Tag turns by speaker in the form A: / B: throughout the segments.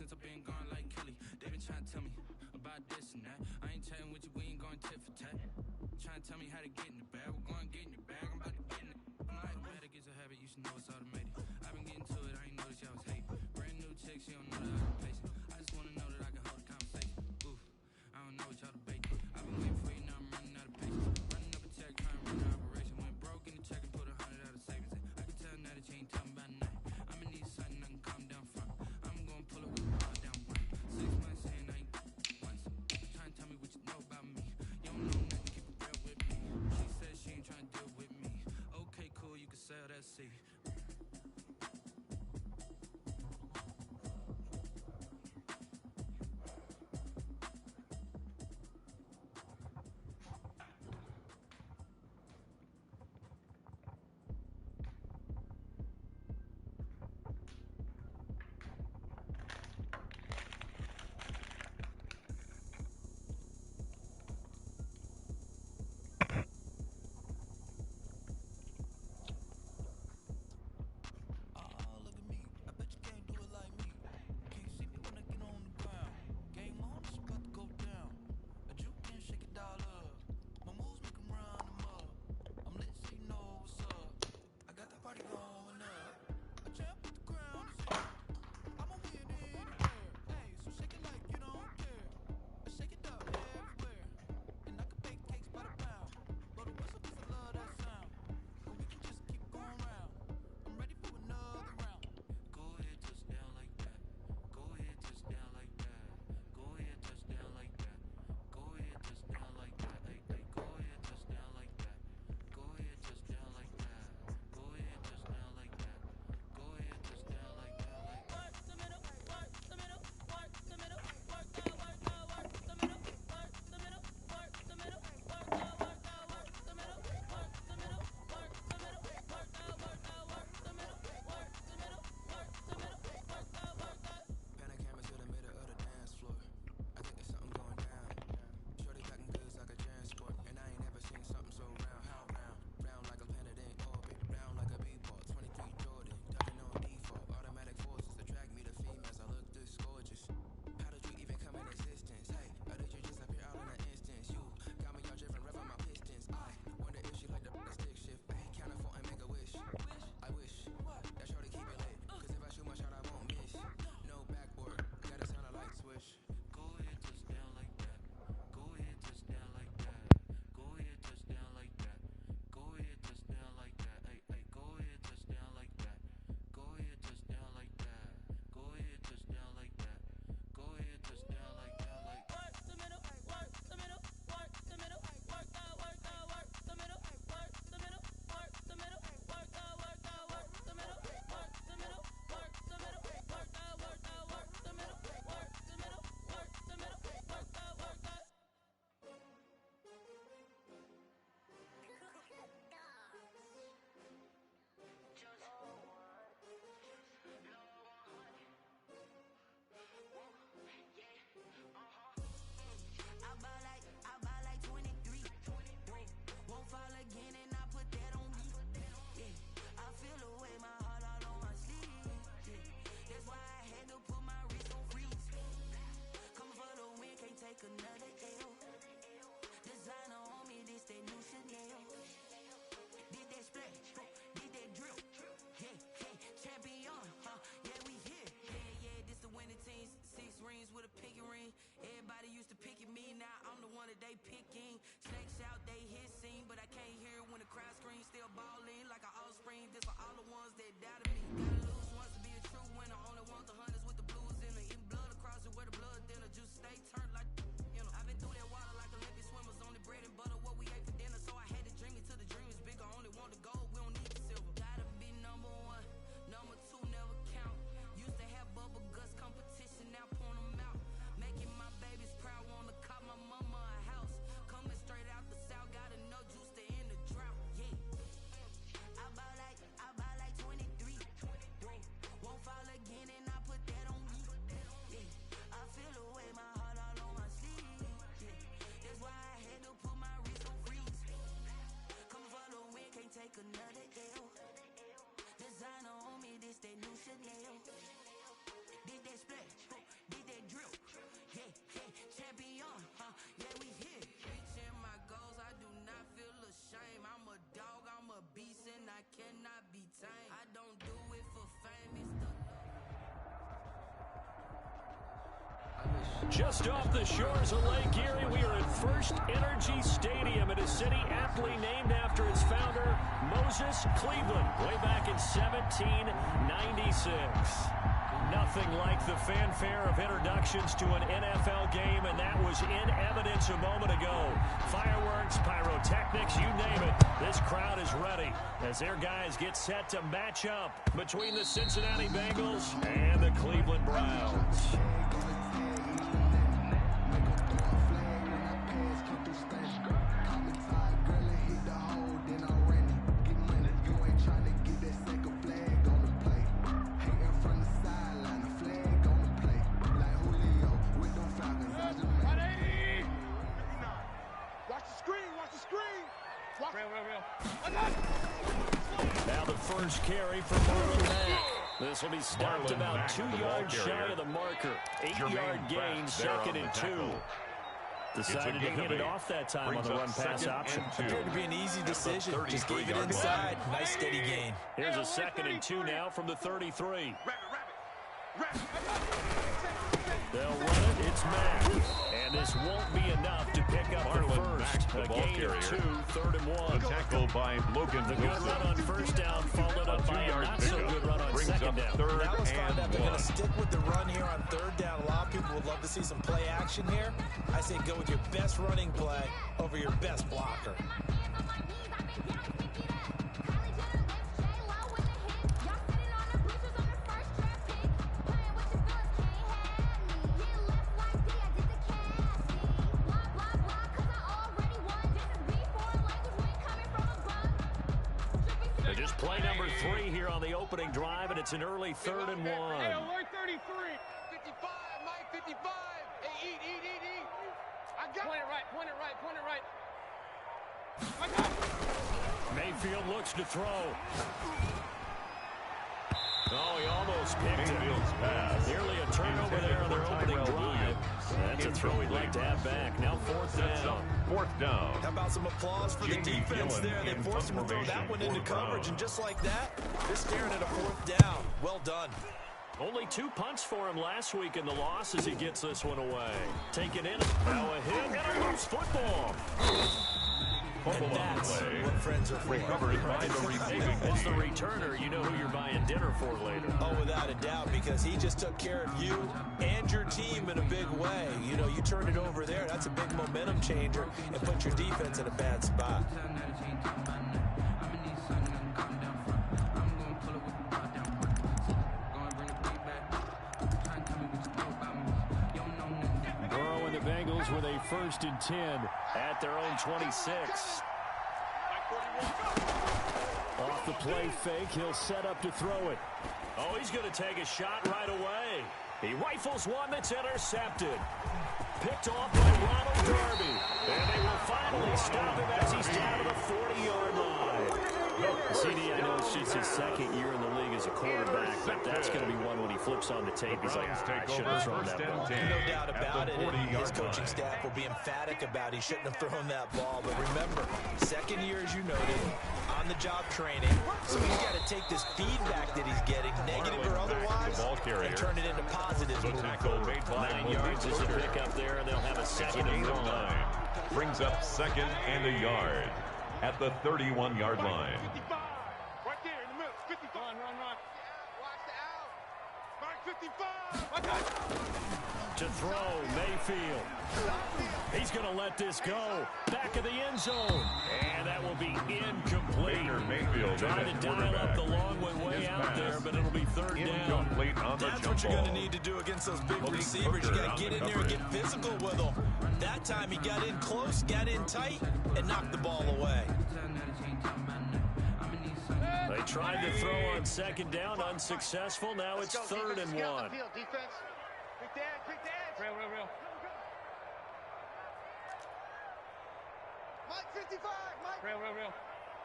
A: since I've been gone like Kelly. They been trying to tell me about this and that. I ain't chatting with you, we ain't going tit for tat. Trying to tell me how to get in the bag. We're going to get in the bag, I'm about to get in it. I'm like, automatic is a habit, you should know it's automated. I've been getting to it, I ain't noticed y'all was hating. Brand new chick, she don't know that I can place it. I just wanna know that I can hold a conversation. Oof, I don't know what y'all debating. I've been waiting for you, now I'm running out of patience. Running up a check, trying to run an operation. Went broke in the check and put 100 out of savings. I can tell now that you ain't talking about nothing. I'ma need something I can calm down from. I'm gonna pull up with the ball down one. 6 months in, I ain't once. Trying to tell me what you know about me. You don't know nothing, keep it real with me. She said she ain't trying to deal with me. Okay, cool, you can sell that seat.
B: Just off the shores of Lake Erie, we are at First Energy Stadium in a city aptly named after its founder, Moses Cleveland, way back in 1796. Nothing like the fanfare of introductions to an NFL game, and that was in evidence a moment ago. Fireworks, pyrotechnics, you name it. This crowd is ready as their guys get set to match up between the Cincinnati Bengals and the Cleveland Browns. Now the first carry for Marlon Mack. This will be stopped about 2 yards shy of the marker. 8-yard gain, 2nd and 2. Decided to hit it off that time on the run-pass option.
C: Appeared to be an easy decision. Just gave it inside. Nice steady gain.
B: Here's a 2nd and 2 now from the 33. They'll run it. It's Mack. And this won't be enough to pick up the first. A gain of 2, 3rd and 1.
D: The tackle by Logan.
B: The good run on first down, followed up by a not-so-good run on second down.
C: That was fine. They're going to stick with the run here on 3rd down. A lot of people would love to see some play action here. I say go with your best running play over your best blocker.
B: Just play number 3 here on the opening drive, and it's an early 3rd and 1.
E: Hey, alert 33. 55, Mike, 55. Hey, eat. I got it. Point it right. I got it.
B: Mayfield looks to throw. Oh, he almost picked it. Nearly a turnover there on their opening drive. That's a throw we'd like to have back. Now 4th down.
D: 4th down.
C: How about some applause for the defense there? They forced him to throw that one into coverage, and just like that, they're staring at a 4th down. Well done.
B: Only 2 punts for him last week in the loss as he gets this one away. Taken in. Now a hit and a loose football.
C: And that's what friends are for.
D: Recovered by the receiving.
B: It's the returner. You know who you're buying dinner for later.
C: Oh, without a doubt, because he just took care of you and your team in a big way. You know, you turn it over there, that's a big momentum changer, and put your defense in a bad spot.
B: Burrow and the Bengals with a 1st and 10 at their own 26. Off the play fake, he'll set up to throw it. Oh, he's going to take a shot right away. He rifles one that's intercepted. Picked off by Ronald Darby. And they will finally stop him as he's down to the 40-yard line. CD, I know it's just his 2nd year in the league as a quarterback, but that's going to be one when he flips on the tape. He's like, I shouldn't have thrown that ball.
C: No doubt about it. And his coaching staff will be emphatic about he shouldn't have thrown that ball. But remember, 2nd year, as you noted, on-the-job training. So he's got to take this feedback that he's getting, negative or otherwise, and turn it into positives.
D: The tackle made by
B: 9 yards is the pickup there, and they'll have a 2nd and 1.
D: Brings up 2nd and a yard at the 31-yard line.
E: 55. Right there in the middle. 55. Run. Watch the out. Mark 55. I got it.
B: To throw, Mayfield. He's going to let this go. Back of the end zone. And that will be incomplete.
D: Mayfield
B: trying to dial up the long one way out there, but it'll be 3rd down.
C: That's what you're going to need to do against those big receivers. You got to get in there and get physical with them. That time he got in close, got in tight, and knocked the ball away.
B: They tried to throw on 2nd down, unsuccessful. Now it's 3rd and 1.
E: Defense. Quick dance. Real. Mike 55. Mike. Real.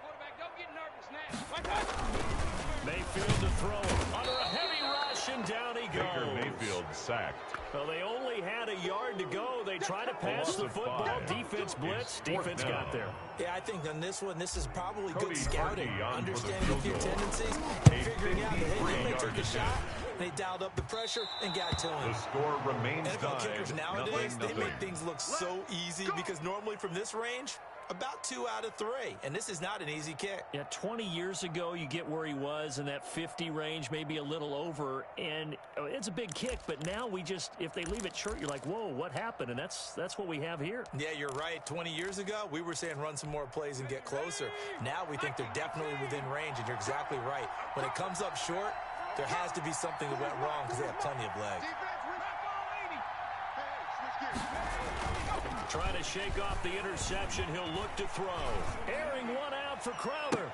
E: Quarterback, don't get nervous now.
B: Mayfield to throw under a heavy rush, and down he goes.
D: Baker Mayfield sacked.
B: Well, they only had a yard to go. They tried to pass the football. Defense blitz. Defense got there.
C: Yeah, I think on this one, this is probably good scouting. Understanding of your tendencies, figuring out that, hey, you may take a shot, and they dialed up the pressure and got to him.
D: The score remains
C: NFL
D: tied.
C: kickers nowadays, they
D: 0-0.
C: make things look so easy because normally from this range, about 2 out of 3, and this is not an easy kick.
B: Yeah, 20 years ago, you get where he was in that 50 range, maybe a little over, and it's a big kick, but now we just, if they leave it short, you're like, whoa, what happened? And that's what we have here.
C: Yeah, you're right. 20 years ago, we were saying run some more plays and get closer. Now we think they're definitely within range, and you're exactly right. When it comes up short, there has to be something that went wrong because they have plenty of leg.
B: Trying to shake off the interception. He'll look to throw. Airing one out for Crowder.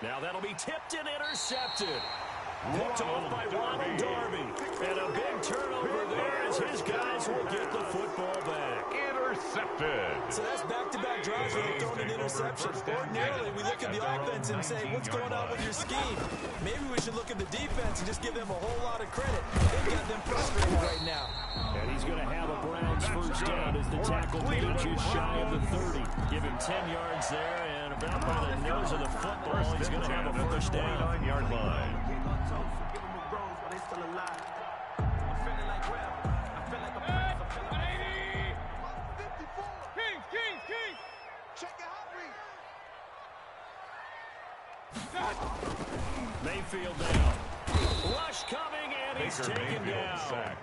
B: Now that'll be tipped and intercepted. Picked off by Ronald Darby. And a big turnover there as his guys will get the football back.
D: Intercepted.
C: So that's back-to-back drives where they've thrown an interception. Ordinarily, we look at the offense and say, what's going on with your scheme? Maybe we should look at the defense and just give them a whole lot of credit. They've got them frustrated right now.
B: And he's going to have a Browns first down as the tackle made just shy of the 30. Give him 10 yards there, and about by the nose of the football, he's going to have a first down.
D: 29-yard line.
B: Mayfield down. Rush coming, and he's taken down.
D: Sacked.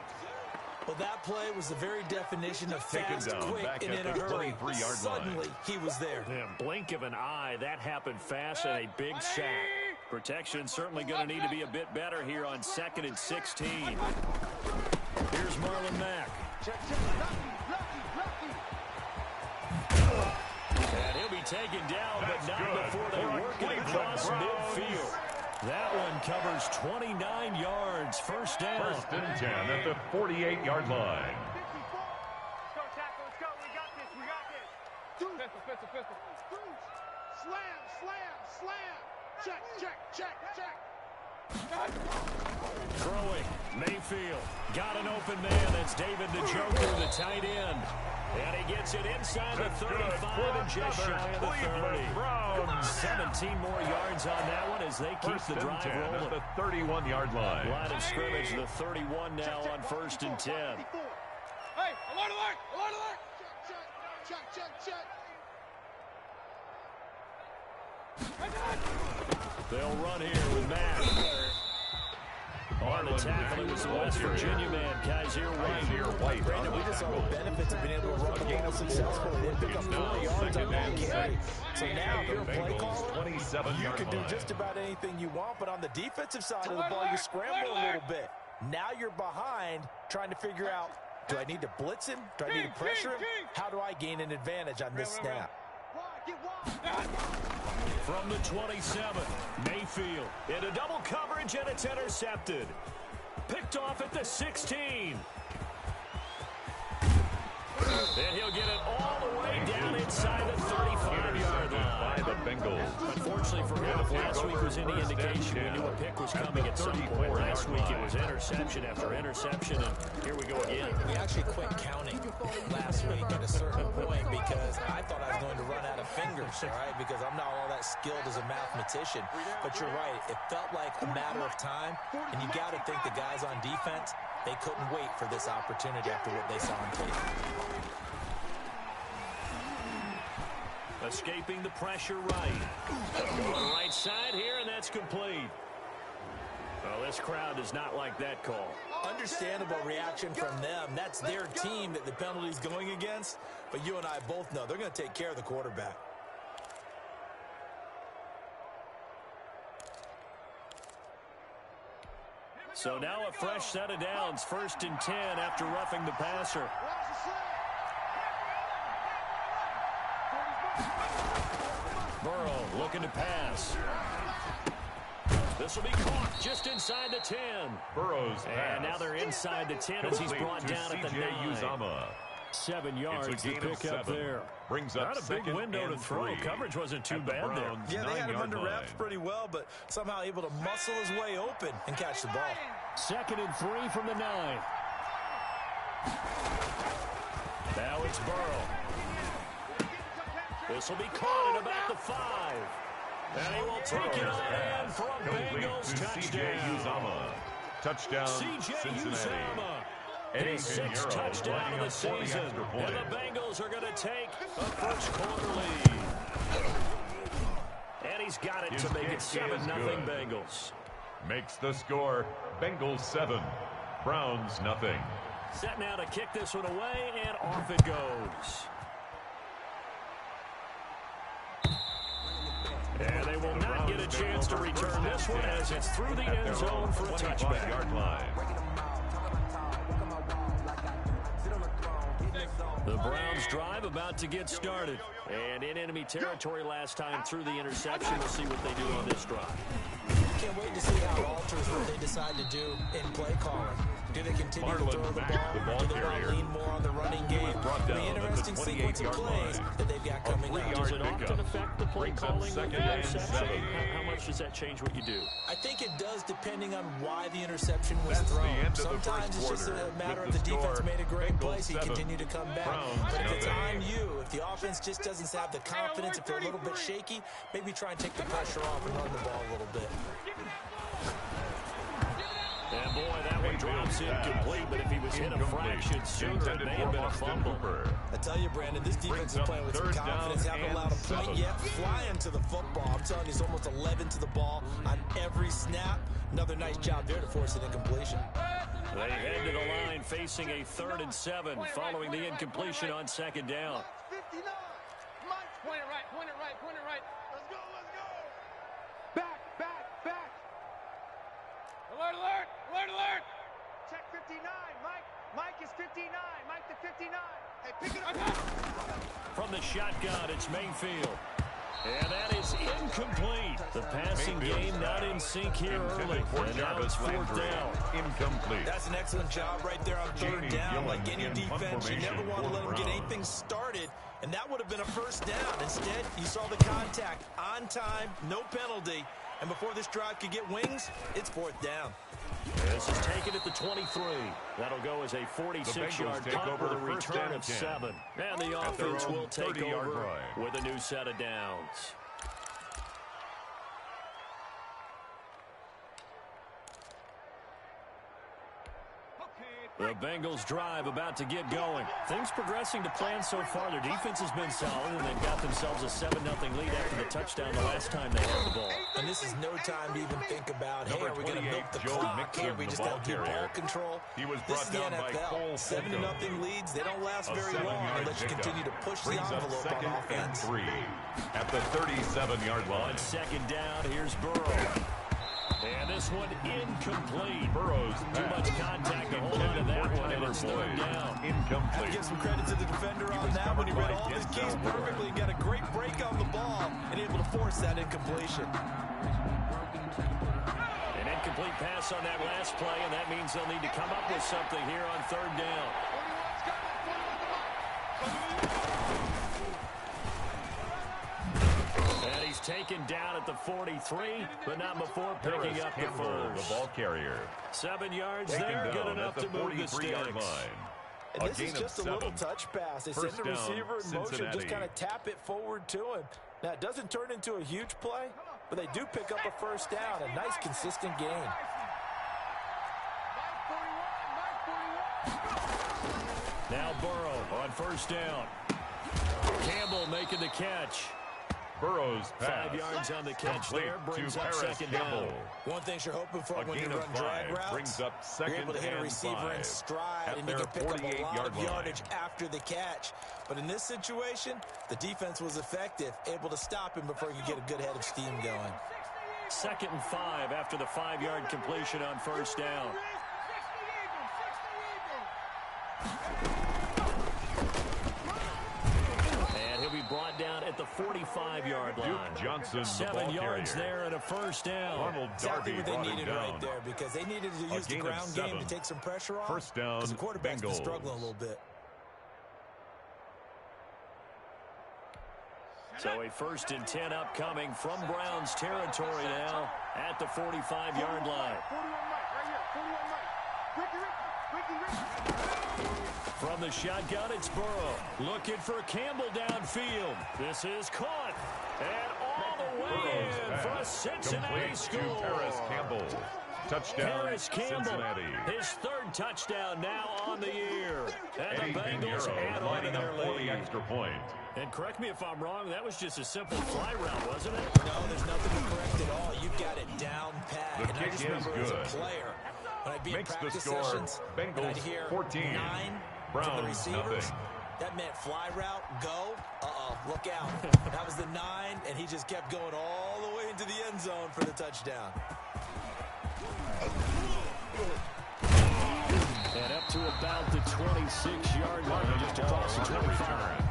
C: Well, that play was the very definition of fast,
D: down,
C: quick,
D: back
C: and
D: at
C: in a
D: the
C: hurry.
D: 23-yard line.
C: Suddenly, he was there.
B: Yeah, blink of an eye. That happened fast and a big sack. Protection certainly going to need to be a bit better here on 2nd and 16. Here's Marlon Mack. And he'll be taken down, but not before they work it across midfield. That one covers 29 yards. First down.
D: 1st and 10 at the 48-yard line.
E: Let's go, tackle. Let's go. We got this. We got this. Pistol. Slam. Check.
B: Throwing. Mayfield. Got an open man. That's David the Joker, the tight end. And he gets it inside the 35 and just shy of the 30. 17 more yards on that one as they keep the drive rolling.
D: At the 31-yard line.
B: Line of scrimmage, the 31 now on 1st and 10.
E: Hey, alert! Check.
B: They'll run here with Mack. On the tackle, it was the West Virginia man, Kaiser White.
C: Brandon, we just saw the benefits of being able to run the ball successfully. They pick up 4 yards on that carry. So now, if you're a play caller, you can do just about anything you want, but on the defensive side of the ball, you scramble a little bit. Now you're behind, trying to figure out, do I need to blitz him? Do I need to pressure him? How do I gain an advantage on this snap?
B: From the 27, Mayfield into double coverage, and it's intercepted. Picked off at the 16. And he'll get it all the way down inside the 35-yard line.
D: By the Bengals.
B: Unfortunately for him, if last week was any indication, we knew a pick was coming at some point. Last week it was interception after interception, and here we go again.
C: We actually quit counting last week at a certain point because I thought I was going to run out of fingers, all right, because I'm not all that skilled as a mathematician. But you're right. It felt like a matter of time, and you got to think the guys on defense, they couldn't wait for this opportunity after what they saw on tape.
B: Escaping the pressure right. Going right side here, and that's complete. Well, this crowd does not like that call.
C: Understandable reaction from them. That's their team that the penalty's going against. But you and I both know they're going to take care of the quarterback.
B: So now a fresh set of downs. 1st and 10 after roughing the passer. Burrow looking to pass. This will be caught just inside the 10.
D: Burrow's pass.
B: And now they're inside the 10 as he's brought down at the 9.
D: Uzomah.
B: 7 yards to pick up there.
D: Brings up
B: not a big window to throw. Coverage wasn't too bad there.
C: Yeah, they had him under wraps pretty well, but somehow able to muscle his way open and catch the ball.
B: 2nd and 3 from the 9. Now it's Burrow. This will be caught at about the 5. And he will take it on in for a Bengals touchdown.
D: Touchdown, Cincinnati.
B: His sixth touchdown of the season. And the Bengals are going to take a first quarter lead. And he's got it to make it 7-0 Bengals.
D: Makes the score Bengals 7, Browns nothing.
B: Set now to kick this one away, and off it goes. And they will not get a chance to return this one as it's through the end zone for a touchback.
D: Yard line.
B: The Browns drive about to get started. And in enemy territory last time through the interception. We'll see what they do on this drive.
C: Can't wait to see how it alters what they decide to do in play calling. Do they continue to throw the ball? Do they want to lean more on the running game? The interesting sequence of plays that they've got coming up.
B: Does it often affect the play calling? How much does that change what you do?
C: I think it does, depending on why the interception was thrown. Sometimes it's just a matter of the defense made a great play, so you continue to come back. But if it's on you, if the offense just doesn't have the confidence, if they're a little bit shaky, maybe try and take the pressure off and run the ball a little bit.
B: And boy, that one drops incomplete, but if he was hit a fraction sooner, it may have been a fumble.
C: I tell you, Brandon, this defense is playing with some confidence. Haven't allowed a point yet. Flying to the football. I'm telling you, it's almost 11 to the ball on every snap. Another nice job there to force an incompletion.
B: They head to the line facing a 3rd and 7 following the incompletion on 2nd down.
E: 59. Mike, point it right, point it right, point it right. Let's go, let's go. Back, back, back. Alert, alert, alert, alert. Check 59, Mike. Mike is 59. Mike to 59. Hey, pick it up.
B: From the shotgun, it's Mayfield. And that is incomplete. The passing game not in sync here early. And now it's 4th down.
D: Incomplete.
C: That's an excellent job right there on 3rd down. Like any defense, you never want to let them get anything started. And that would have been a 1st down. Instead, you saw the contact on time, no penalty. And before this drive could get wings, it's 4th down.
B: This is taken at the 23. That'll go as a 46-yard punt with a return of 7. And the offense will take over with a new set of downs. The Bengals drive about to get going. Things progressing to plan so far. Their defense has been solid, and they've got themselves a 7-0 lead after the touchdown the last time they had the ball.
C: And this is no time to even think about, hey, are we going to milk the clock here? We just got to keep ball control. This is the NFL. 7-0 leads. They don't last very long unless you continue to push the envelope on offense.
D: 3 at the 37-yard line.
B: On 2nd down, here's Burrow. And this one incomplete.
D: Burrow's
B: too much contact to hold on to that one, and it's 3rd down.
D: Incomplete.
C: Give some credit to the defender on that one. He read all his keys perfectly. Got a great break on the ball and able to force that incompletion.
B: An incomplete pass on that last play, and that means they'll need to come up with something here on 3rd down. And he's taken down at the 43, but not before picking up the first.
D: The ball carrier.
B: 7 yards there, good enough to move the sticks.
C: And this is just a little touch pass. They send the receiver in motion, just kind of tap it forward to him. Now, it doesn't turn into a huge play, but they do pick up a 1st down. A nice, consistent gain.
B: Now Burrow on 1st down. Campbell making the catch.
D: Burrow's pass.
B: 5 yards on the catch there, brings up 2nd down.
C: One thing you're hoping for when you run drag routes,
D: brings up 2nd
C: you're able to hit a receiver in stride, and you can pick up a lot of yardage after the catch. But in this situation, the defense was effective, able to stop him before he could get a good head of steam going.
B: 2nd and 5 after the 5-yard completion on 1st down. Brought down at the 45-yard line.
D: Duke Johnson,
B: 7 yards there and a 1st down.
D: Arnold
C: exactly
D: Darby
C: what they needed right there, because they needed to use the ground game to take some pressure off.
D: 1st down,
C: because the quarterback's been struggling a little bit.
B: So a 1st and 10 upcoming from Browns territory now at the 45-yard line.
E: 41 Mike, right here.
B: From the shotgun, it's Burrow. Looking for Campbell downfield. This is caught. And all the way in for a Cincinnati score.
D: To Paris Campbell. Touchdown,
B: Harris Campbell,
D: Cincinnati.
B: his third touchdown now on the year. And
D: Eddie
B: the Bengals
D: Pinheiro
B: add on to
D: lining
B: their
D: up for the
B: lead.
D: extra point.
B: And correct me if I'm wrong, that was just a simple fly route, wasn't it?
C: No, there's nothing to correct at all. You've got it down pat.
D: The
C: and I
D: kick
C: just
D: is
C: remember
D: good.
C: as a player, when I'd be
D: Makes
C: in
D: the
C: practice
D: score
C: sessions, and I'd
D: Bengals
C: hear
D: 14,
C: 9 from the
D: Browns
C: receivers,
D: nothing.
C: that meant fly route, go, look out. That was the 9, and he just kept going all the way into the end zone for the touchdown.
B: And up to about the 26-yard line, just across the 25.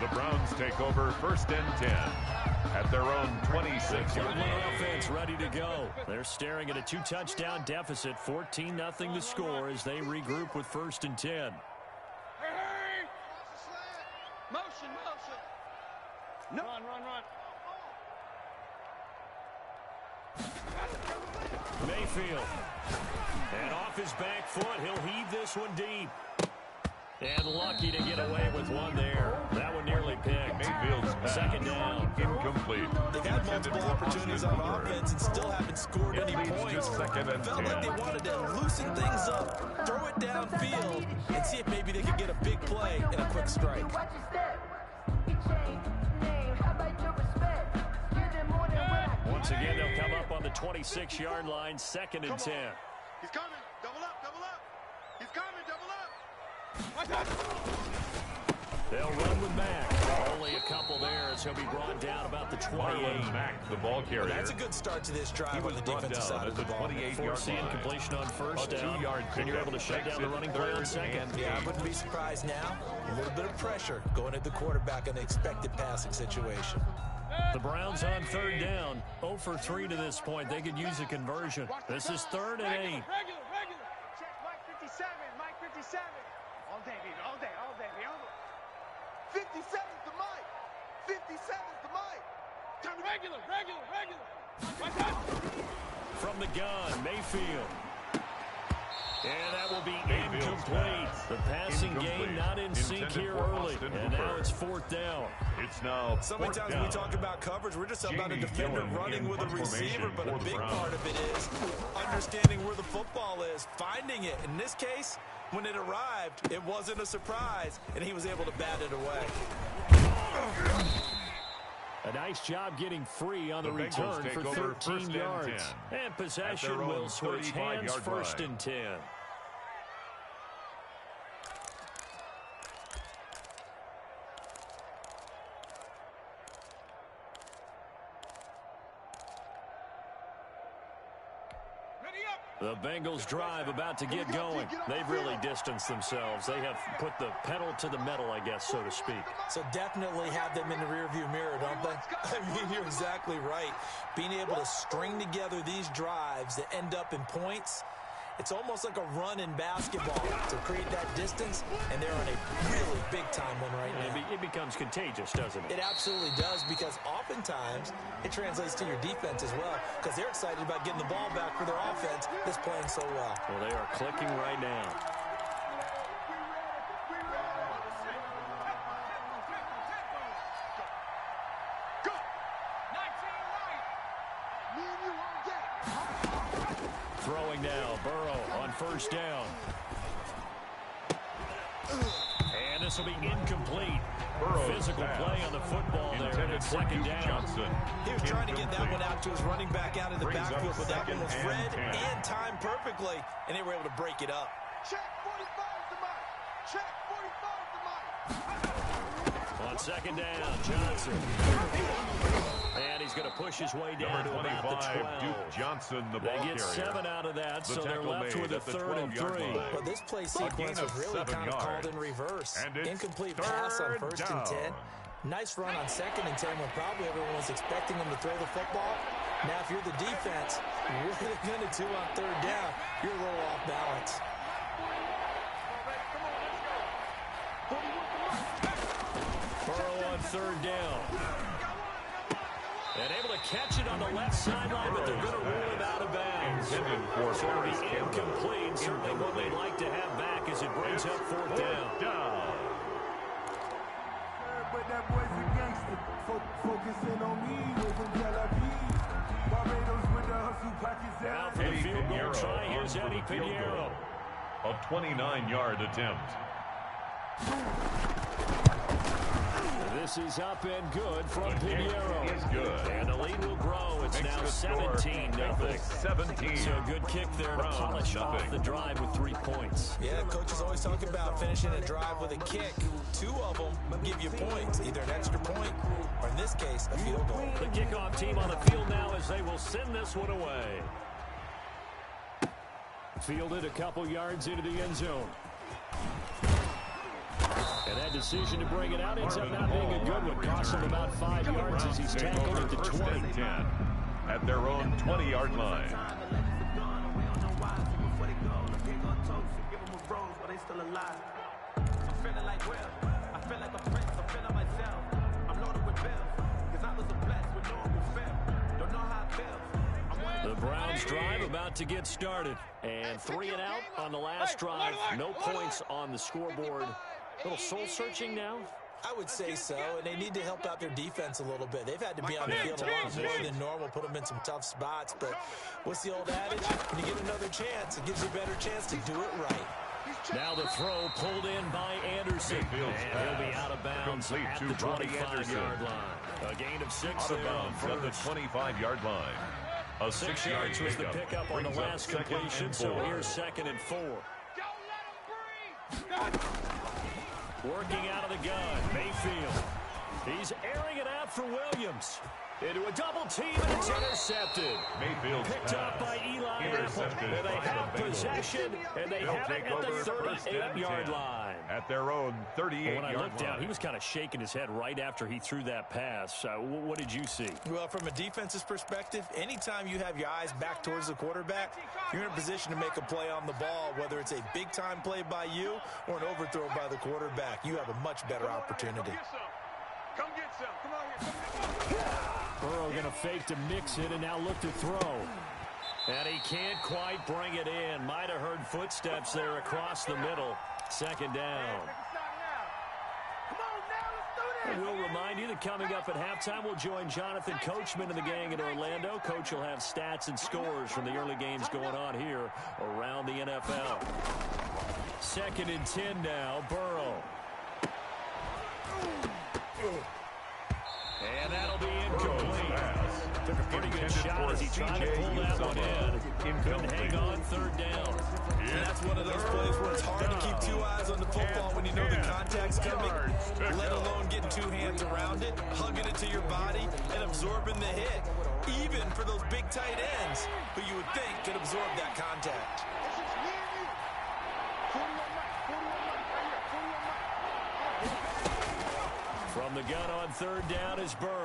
D: The Browns take over 1st and 10 at their own 26-yard line.
B: Offense ready to go. They're staring at a 2-touchdown deficit, 14-0 to score as they regroup with 1st and 10.
E: Hey! Motion, motion. No. Run.
B: Mayfield. And off his back foot, he'll heave this one deep. And lucky to get away with one there. That one nearly picked.
D: Mayfield's pass.
B: 2nd down.
D: Incomplete.
C: They've had multiple opportunities on offense and still haven't scored any
D: leads to
C: points.
D: 2nd and
C: Felt
D: 10.
C: like they wanted to loosen things up, throw it downfield, and see if maybe they could get a big play and a quick strike.
B: Once again, they'll come up on the 26-yard line, 2nd and 10.
E: He's coming. Double up. He's coming. Double up.
B: They'll run with Mack. Only a couple there as he'll be brought down about the 28.
D: Marlon Mack, the ball carrier.
C: That's a good start to this drive on the defensive side of the ball.
D: 28-yard
B: Forcing
D: line.
B: incompletion on 1st down.
D: 2-yard
B: And you're able to shut down the running play on 2nd.
C: Yeah, I wouldn't be surprised now. A little bit of pressure going at the quarterback in the expected passing situation.
B: The Browns on 3rd down. 0 for 3 to this point. They could use a conversion. This is 3rd and 8.
E: Regular. Check Mike 57. All day, baby. All day. 57's the mic. 57's the mic. Turn to regular. Watch out.
B: From the gun, Mayfield. And that will be
D: Mayfield's
B: incomplete.
D: pass.
B: The passing game not in sync
D: Intended
B: here
D: for
B: early.
D: Austin
B: And now
D: Hooper.
B: it's 4th down.
D: It's now
C: So many
D: 4th
C: times
D: down.
C: when we talk about coverage, we're just about a
D: Jamie
C: defender
D: Gillen
C: running
D: in
C: with a
D: punt
C: receiver,
D: formation
C: but
D: for
C: a
D: the
C: big
D: Browns.
C: part of it is understanding where the football is, finding it. In this case, when it arrived, it wasn't a surprise, and he was able to bat it away.
B: A nice job getting free on the
D: The Bengals
B: return
D: take
B: for
D: over
B: 13
D: 1st and
B: yards.
D: 10.
B: And possession
D: At their own
B: will switch hands
D: 35-yard
B: 1st
D: line.
B: and 10. The Bengals drive about to get going. They've really distanced themselves. They have put the pedal to the metal, I guess, so to speak.
C: So definitely have them in the rearview mirror, don't they? I mean, you're exactly right. Being able to string together these drives that end up in points, it's almost like a run in basketball to create that distance, and they're on a really big-time one right now.
B: It becomes contagious, doesn't it?
C: It absolutely does, because oftentimes it translates to your defense as well, because they're excited about getting the ball back for their offense that's playing so well.
B: Well, they are clicking right now.
E: Go. 19 right. Me and you on deck.
B: Throwing now, Burrow on 1st down. And this will be incomplete.
D: Burrow's
B: Physical
D: pass.
B: play on the football there.
D: Intended
B: It's
D: for
B: 2nd
D: Duke
B: down.
D: Johnson.
C: He was trying to get that one out to his running back out of the
D: Brings up
C: backfield, but that one was
D: 2nd
C: read
D: and 10.
C: and timed perfectly, and they were able to break it up.
E: Check 45's the mic. Check 45's the mic.
B: On 2nd down, Johnson. And he's going to push his way down
D: Number
B: to about the
D: 25,
B: 12.
D: Duke Johnson, the
B: They
D: ball
B: get
D: carrier.
B: 7 out of that,
D: The
B: so they're
D: tackle
B: left
D: made
B: with a
D: at the
B: 3rd and
D: 12-yard
B: 3.
D: line.
C: Well, this play
D: A
C: sequence
D: gain
C: was
D: of
C: really
D: 7
C: kind of called in
D: yards.
C: reverse.
D: And it's
C: Incomplete pass on 1st and 10.
D: down.
C: Nice run on 2nd and 10 when probably everyone was expecting him to throw the football. Now, if you're the defense, what are they going to do on 3rd down? You're a little off balance.
B: Burrow on 3rd down. And able to catch it on the left sideline, but they're going to rule it out of bounds.
D: Intended for
B: So it'll be
D: Harris Campbell.
B: incomplete. Certainly what they'd like to have back as it brings up 4th down.
F: But that boy's a gangster. Focusing on me, with from Tel Aviv. Barbados with the hustle.
B: Now for the field goal try, here's Eddie Pinheiro.
D: A 29-yard attempt.
B: This is up and good from Pinheiro.
D: Is good.
B: And the lead will grow. It's
D: Makes
B: now
D: the score
B: 17-0.
D: 17.
B: So a good kick there to polish off the drive with 3 points.
C: Yeah, coaches always talk about finishing a drive with a kick. 2 of them give you points, either an extra point or, in this case, a field goal.
B: The kickoff team on the field now as they will send this one away. Fielded a couple yards into the end zone. And that decision to bring it out ends up not being a good one. Costs him about 5 yards as he's tackled at the 20.
D: At their own 20-yard line.
B: The Browns drive about to get started. And 3 and out on the last drive. No points on the scoreboard. A little soul-searching now?
C: I would say so, and they need to help out their defense a little bit. They've had to be on the field a lot more than normal, put them in some tough spots. But what's the old adage? When you get another chance, it gives you a better chance to do it right.
B: Now the throw pulled in by Anderson. And he'll be out of bounds at the 25-yard line. A gain of 6 there on
D: at the 25-yard line. A
B: 6 yards was the pickup on the last completion, so here's 2nd and 4. Working out of the gun, Mayfield. He's airing it out for Williams. Into a double team, and it's intercepted.
D: Mayfield
B: picked up by Eli Apple. And they have possession, and they have it at the 38-yard line.
D: At their own 38-yard line.
B: When I looked down, he was kind of shaking his head right after he threw that pass. What did you see?
C: Well, from a defense's perspective, anytime you have your eyes back towards the quarterback, you're in a position to make a play on the ball, whether it's a big-time play by you or an overthrow by the quarterback. You have a much better opportunity.
E: Come get some. Come on here.
B: Burrow going to fake to mix it and now look to throw. And he can't quite bring it in. Might have heard footsteps there across the middle. 2nd down. And we'll remind you that coming up at halftime, we'll join Jonathan Coachman and the gang in Orlando. Coach will have stats and scores from the early games going on here around the NFL. 2nd and 10 now, Burrow. And that'll be incomplete. Took a pretty good shot as he tried to pull that one in. Couldn't hang on 3rd down.
C: And that's one of those plays where it's hard to keep 2 eyes on the football when you know the contact's coming, let alone getting 2 hands around it, hugging it to your body, and absorbing the hit, even for those big tight ends who you would think could absorb that contact.
B: From the gun on 3rd down is Burrow.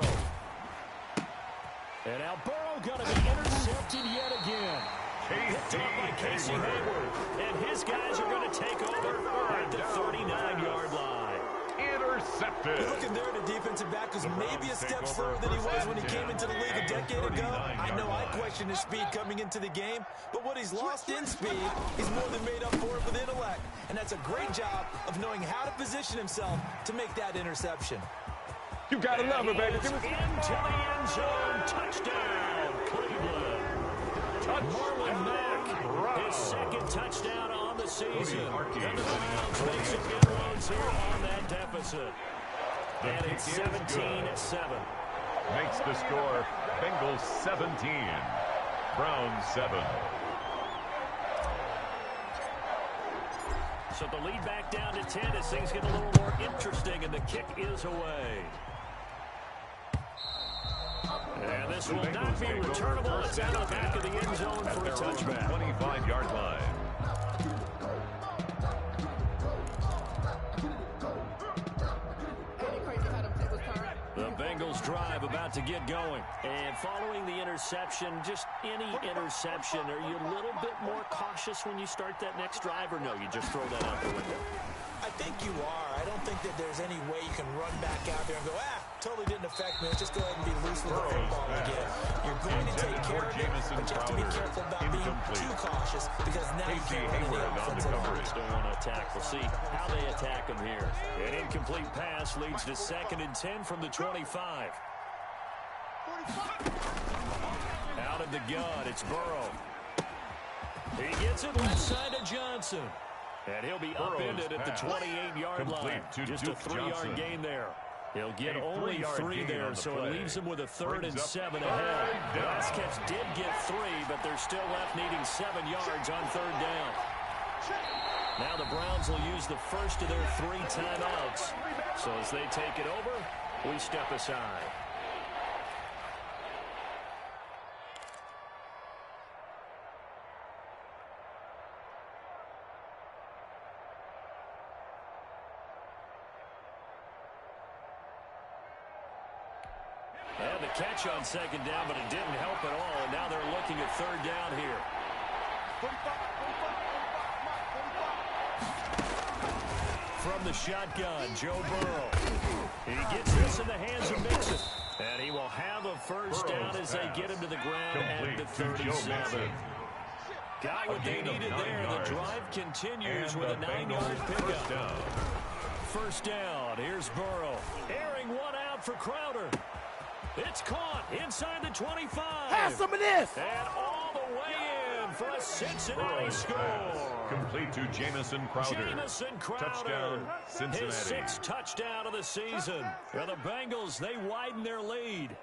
B: And now Burrow going to be intercepted yet again. Picked up by Casey Hayward. And his guys are going to take over at the 39-yard line.
D: Intercepted.
C: You're looking there at a defensive back who's maybe a step slower than he was when he came into the league a decade ago. I know I questioned his speed coming into the game, but what he's lost in speed, he's more than made up for it with intellect. And that's a great job of knowing how to position himself to make that interception.
E: You gotta love it, baby.
B: Into the end zone. Touchdown, Cleveland. Marlon Mack, his 2nd touchdown on the season. And the Browns make some inroads here on that deficit. And it's 17-7.
D: Makes the score Bengals 17, Browns 7.
B: So the lead back down to 10 as things get a little more interesting, and the kick is away. And this will not be returnable. It's out of the back of the end zone for a touchback.
D: 25-yard line.
B: The Bengals drive about to get going. And following the interception, just any interception, are you a little bit more cautious when you start that next drive, or no, you just throw that out the window?
C: I think you are. I don't think that there's any way you can run back out there and go, totally didn't affect me. Let's just go ahead and be loose with the football again. You're going to take care of it, but you have to be careful about being too cautious because now you can't run any offensive coverage.
B: Don't want to attack. We'll see how they attack him here. An incomplete pass leads to 2nd and 10 from the 25. Out of the gun, it's Burrow. He gets it left side to Johnson. And he'll be upended at the 28-yard line. Just a 3-yard gain there. He'll get only 3 there, so it leaves him with a 3rd and 7 ahead. Vasquez did get 3, but they're still left needing 7 yards on 3rd down. Now the Browns will use the first of their 3 timeouts. So as they take it over, we step aside. And the catch on 2nd down, but it didn't help at all. And now they're looking at 3rd down here. From the shotgun, Joe Burrow. He gets this in the hands of Mixon. And he will have a first down as they get him to the ground at the 37. Got what they needed there. The drive continues with a 9-yard pickup. First down. Here's Burrow. Airing one out for Crowder. It's caught inside the 25.
F: Have some of this.
B: And all the way in for a Cincinnati score.
D: Complete to Jamison Crowder.
B: Jamison Crowder.
D: Touchdown, Cincinnati.
B: His 6th touchdown of the season. And the Bengals, they widen their lead.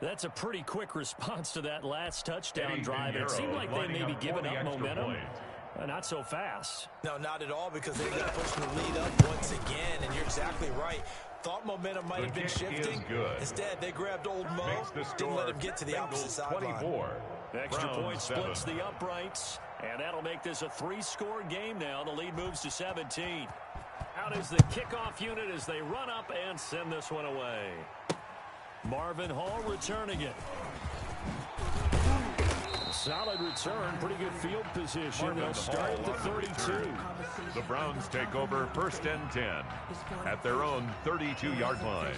B: That's a pretty quick response to that last touchdown drive. It seemed like they may be giving up momentum. Not so fast.
C: No, not at all, because they got pushed the lead up once again, and you're exactly right. Thought momentum might have been shifting. Instead, they grabbed old Mo, didn't let him get to the opposite sideline.
B: Extra point splits the uprights, and that'll make this a 3-score game now. The lead moves to 17. Out is the kickoff unit as they run up and send this one away. Marvin Hall returning it. Solid return, pretty good field position. They'll start at the 32.
D: The Browns take over 1st and 10 at their own 32-yard line.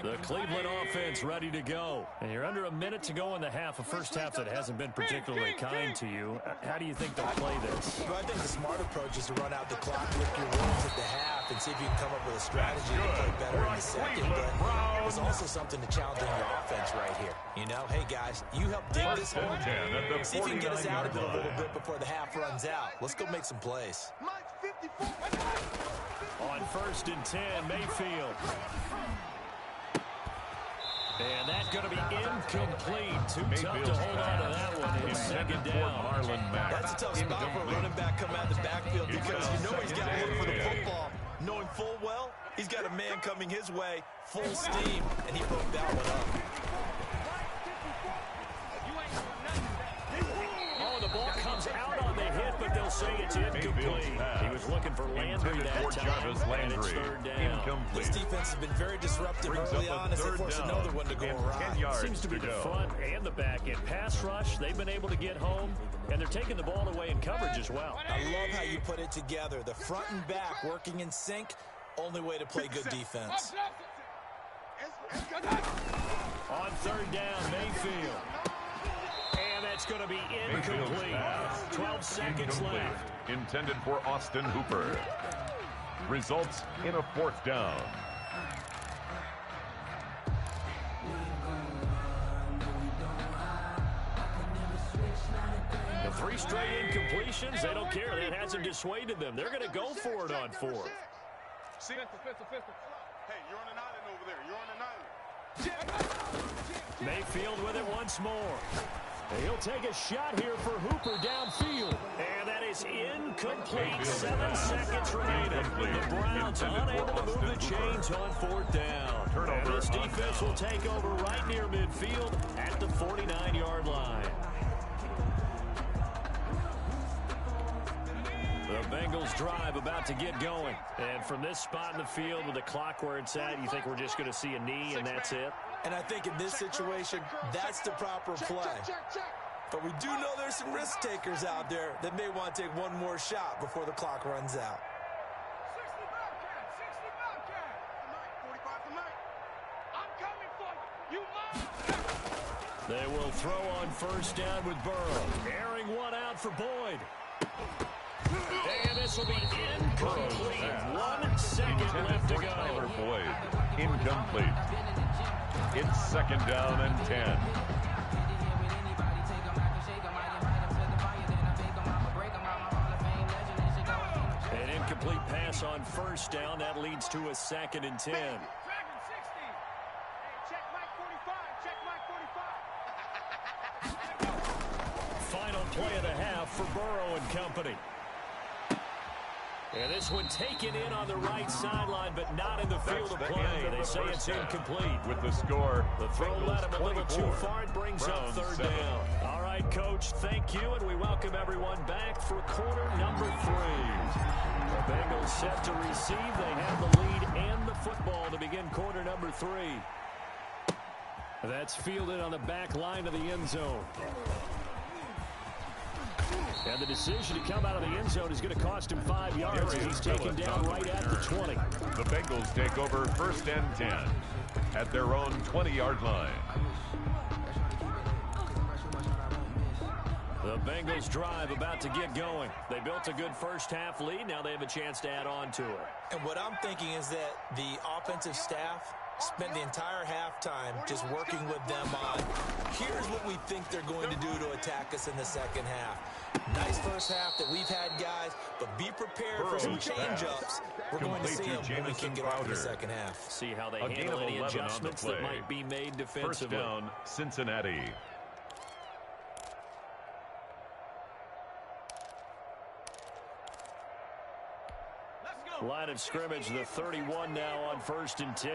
B: The Cleveland offense ready to go. And you're under a minute to go in the half, a first half that hasn't been particularly kind to you. How do you think they'll play this?
C: Well, I think the smart approach is to run out the clock, lick your wounds at the half, and see if you can come up with a strategy to play better in the second. But there's also something to challenge in your offense right here. You know, hey, guys, you help dig this hole. See if you can get us out of it a little bit before the half runs out. Let's go make some plays.
B: On 1st and 10, Mayfield. And that's going to be incomplete. Too tough to hold on to that one. It's 2nd down.
C: That's a tough spot for a running back coming out of the backfield, because you know he's got to look for the football. Knowing full well, he's got a man coming his way, full steam, and he broke that one up.
B: Oh, the ball comes out on the hit, but they'll say it's incomplete. He was looking for Landry that time, and it's 3rd down.
C: This defense has been very disruptive early on as they force another one to go awry.
B: Seems to be the front and the back end. Pass rush, they've been able to get home, and they're taking the ball away in coverage as well.
C: I love how you put it together. The front and back working in sync, only way to play good defense.
B: On 3rd down, Mayfield. And that's going to be incomplete. 12 seconds left.
D: Intended for Austin Hooper. Results in a 4th down.
B: The 3 straight incompletions, they don't care. That hasn't dissuaded them. They're going to go for it on 4th.
E: Hey, you're on an island over there. You're on an island.
B: Mayfield with it once more. He'll take a shot here for Hooper downfield. And that is incomplete. 7 seconds remaining. The Browns unable to move the chains on 4th down. And this defense will take over right near midfield at the 49-yard line. The Bengals drive about to get going. And from this spot in the field with the clock where it's at, you think we're just going to see a knee and that's it?
C: And I think in this situation, that's the proper play. But we do know there's some risk takers out there that may want to take one more shot before the clock runs out.
E: 60
B: They will throw on 1st down with Burrow. Airing one out for Boyd. And this will be incomplete. 1 second left to go.
D: Tyler Boyd, incomplete. It's second down and 10.
B: An incomplete pass on first down. That leads to a second and 10. Final play of the half for Burrow and company. And this one taken in on the right sideline, but not in the field of play. They say it's incomplete.
D: With the score,
B: The throw led him a little too far. It brings up third down. All right, Coach, thank you, and we welcome everyone back for quarter number 3. The Bengals set to receive. They have the lead and the football to begin quarter number 3. That's fielded on the back line of the end zone. And the decision to come out of the end zone is going to cost him 5 yards as he's taken down right at the 20.
D: The Bengals take over first and 10 at their own 20-yard line.
B: The Bengals drive about to get going. They built a good first half lead. Now they have a chance to add on to it.
C: And what I'm thinking is that the offensive staff spent the entire halftime just working with them on, here's what we think they're going to do to attack us in the second half. Nice first half that we've had, guys, but be prepared for some change-ups. We're going to see them when we kick it off in the second half.
B: See how they handle any adjustments that might be made defensively.
D: First down, Cincinnati.
B: Line of scrimmage, the 31 now on first and 10.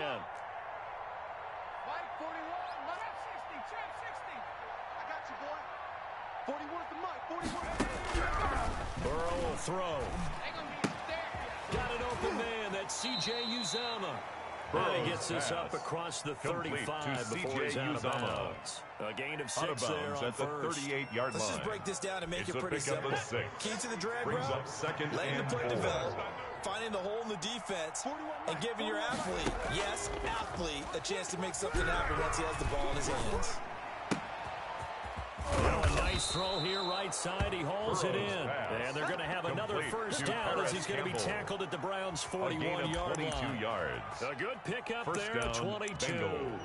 B: Burrow will throw. Got an open man. That's C.J. Uzomah. And he gets this up across the 35 before he's out of bounds. A gain of 6 there on
D: at the 38-yard line.
C: Let's just break this down and make
D: It's
C: it pretty simple. Key to the drag
D: brings
C: route,
D: up second
C: letting the
D: and
C: play
D: 4.
C: develop, finding the hole in the defense, and giving your athlete, yes, athlete, a chance to make something happen once he has the ball in his hands.
B: Well, a nice throw here, right side. He hauls it in. And they're going to have another first down as he's going to be tackled at the Browns' 41-yard line.
D: Yards.
B: A good pickup
D: First
B: there,
D: down,
B: 22.
D: Bengals.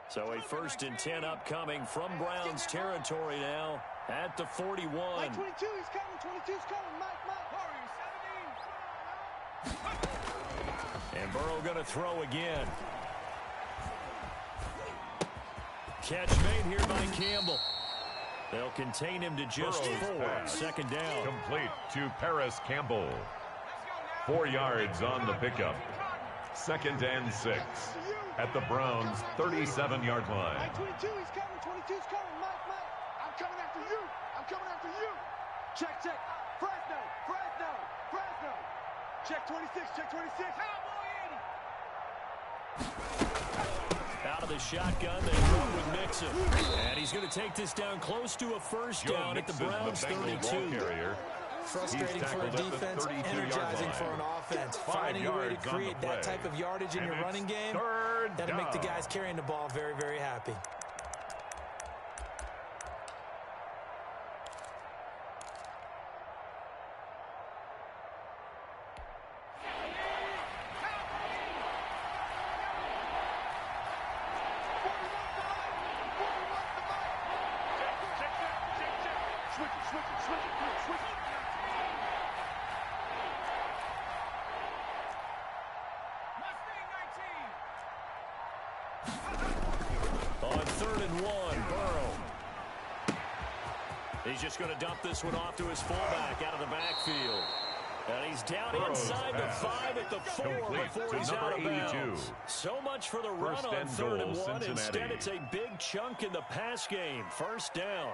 B: So a first and 10 upcoming from Browns territory now at the 41.
E: Mike 22, he's coming. 22's coming. Mike.
B: And Burrow going to throw again. Catch made here by Campbell. They'll contain him to just 4. Second down.
D: Complete to Paris Campbell. 4 yards on the pickup. Second and 6 at the Browns' 37-yard line.
E: Mike 22, he's coming. 22's coming. Mike. I'm coming after you. Check. Fresno. Check 26.
B: Out of the shotgun, they move with Mixon. And he's going to take this down close to a first down at the Browns' 32.
C: Frustrating for a defense, energizing for an offense. Finding a way to create that type of yardage in your running game, that'll make the guys carrying the ball very, very happy.
B: On 3rd and 1, Burrow. He's just going to dump this one off to his fullback out of the backfield. And he's down inside the 5 at the 4 before he's out of bounds. So much for the run on 3rd and 1. Instead, it's a big chunk in the pass game. First down.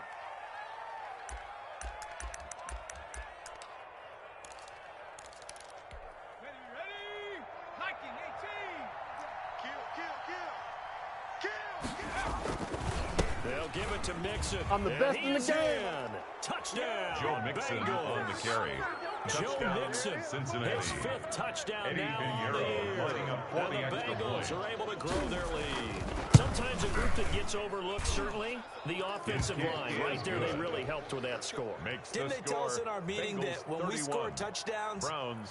B: They'll give it to Mixon.
F: I'm the best in the game.
B: Touchdown.
D: Joe Mixon
B: Bengals.
D: on the carry.
B: Joe
D: Touchdown,
B: Mixon,
D: Cincinnati.
B: his 5th touchdown
D: Eddie
B: now on the
D: Pinheiro
B: year.
D: lining up for
B: And
D: the
B: the
D: extra
B: Bengals
D: point.
B: are able to grow their lead. Sometimes a group that gets overlooked, certainly, the offensive line. Right there, they really helped with that score.
C: Didn't they tell us in our meeting that when we score touchdowns,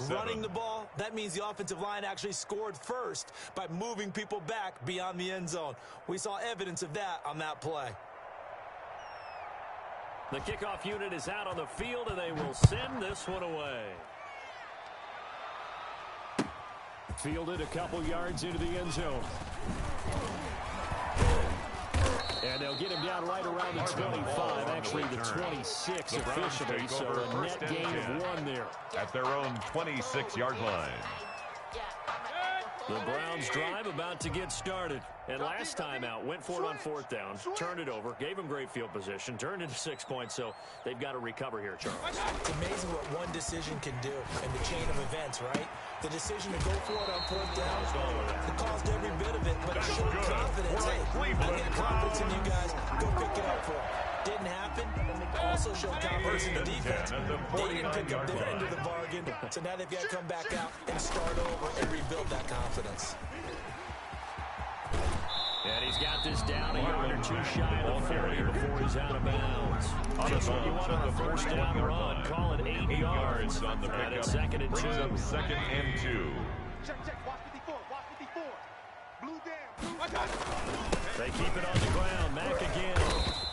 C: running the ball, that means the offensive line actually scored first by moving people back beyond the end zone. We saw evidence of that on that play.
B: The kickoff unit is out on the field, and they will send this one away. Fielded a couple yards into the end zone. And they'll get him down right around the 25, actually the 26 officially, so a net gain of 1 there.
D: At their own 26-yard line.
B: The Browns drive about to get started. And last time out, went for it on 4th down, turned it over, gave them great field position, turned into 6 points, so they've got to recover here, Charles.
C: It's amazing what one decision can do in the chain of events, right? The decision to go for it on 4th down, it caused every bit of it, but it showed confidence. Hey, I got confidence in you guys. Go pick it up for them. Didn't happen. Also showed confidence in the defense. They didn't pick up their end of the bargain, so now they've got to come back out and start over and rebuild that confidence.
B: And he's got this down a yard or 2 shy of the 40 before he's out of bounds. Just what you want on a 1st down run. Call it 8 yards on the pickup. And it's 2nd and 2.
D: 2nd and 2.
E: Check, watch 54, watch 54. Blue down.
B: They keep it on the ground. Mack again.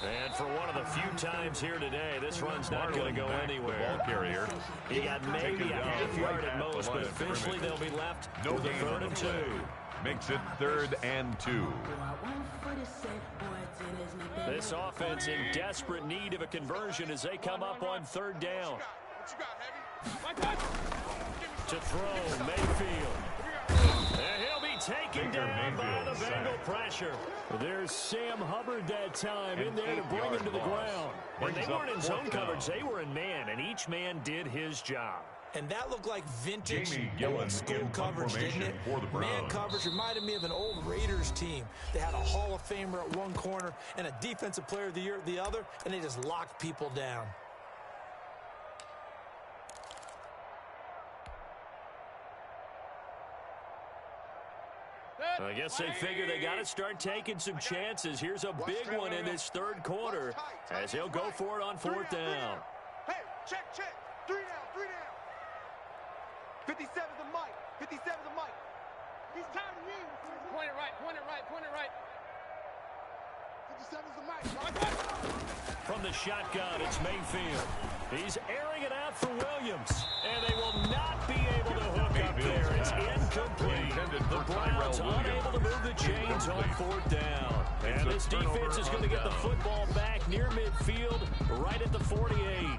B: And for one of the few times here today, this run's not going to go anywhere.
D: Ball carrier.
B: He got maybe a half yard at most, but officially they'll be left with a 3rd and 2.
D: Makes it 3rd and 2.
B: This offense in desperate need of a conversion as they come up on 3rd down. To throw, Mayfield. And he'll be taken down by the Bengal pressure. There's Sam Hubbard that time in there to bring him to the ground. And they weren't in zone coverage, they were in man, and each man did his job.
C: And that looked like vintage
D: Gillen
C: old school
D: in
C: coverage, didn't it?
D: for the Browns.
C: Man coverage reminded me of an old Raiders team. They had a Hall of Famer at one corner and a Defensive Player of the Year at the other, and they just locked people down.
B: I guess they figure they got to start taking some chances. Here's a big one in this 3rd quarter as they'll go for it on 4th down.
E: Hey, check. 3 down. 57's the mic. 57's the mic. He's tired of you. Point it right. 57's the mic.
B: From the shotgun, it's Mayfield. He's airing it out for Williams. And they will not be able to hook up there. It's incomplete. The Browns unable to move the chains on 4th down. And this defense is going to get the football back near midfield, right at the 48.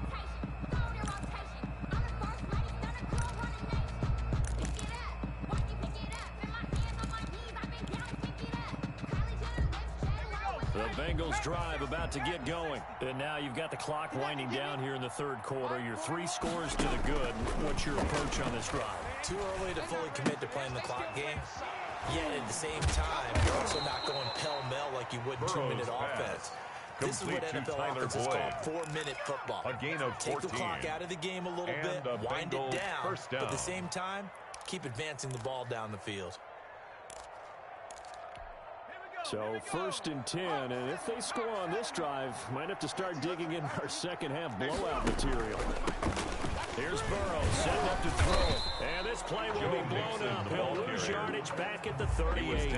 B: The Bengals drive about to get going. And now you've got the clock winding down here in the 3rd quarter. Your 3 scores to the good. What's your approach on this drive?
C: Too early to fully commit to playing the clock game. Yet at the same time, you're also not going pell-mell like you would in 2-minute offense. This is what NFL offenses call 4-minute football.
D: A gain of 14.
C: Take the clock out of the game a little bit, wind it down, but at the same time, keep advancing the ball down the field.
B: So 1st and 10, and if they score on this drive, might have to start digging in our second half blowout material. Here's Burrow, setting up to throw. And this play will be blown up. He'll lose yardage back at the 38.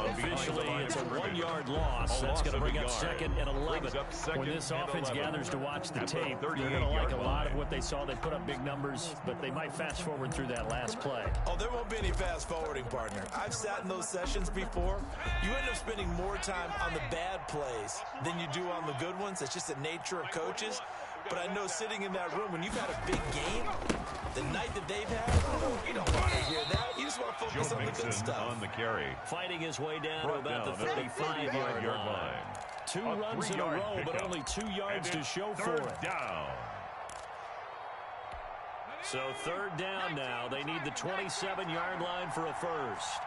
B: Officially, it's a 1-yard loss. That's going to bring up 2nd and 11. When this offense gathers to watch the tape, they're going to like a lot of what they saw. They put up big numbers, but they might fast forward through that last play.
C: Oh, there won't be any fast forwarding, partner. I've sat in those sessions before. You end up spending more time on the bad plays than you do on the good ones. It's just the nature of coaches. But I know sitting in that room, when you've had a big game, the night that they've had, you don't want to hear that. You just want to focus on the good stuff.
D: On the carry.
B: Fighting his way down to about the 35-yard line. 2 runs in a row, but only 2 yards to show for it.
D: Down.
B: So 3rd down now. They need the 27-yard line for a first.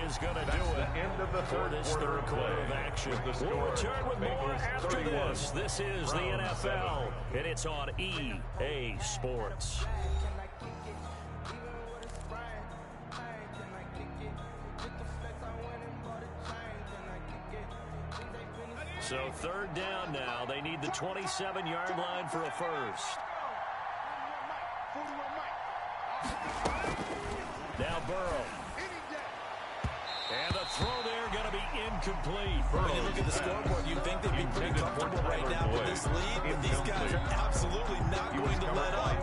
B: is going to do it
D: End of the
B: for this third quarter of action. We'll return with more after this. This is the NFL, and it's on EA Sports. So third down now. They need the 27-yard line for a first. Now Burrow. And the throw there going to be incomplete.
C: When you look at the scoreboard, you'd think they'd be pretty comfortable right now with this lead, but these guys are absolutely not going to let up.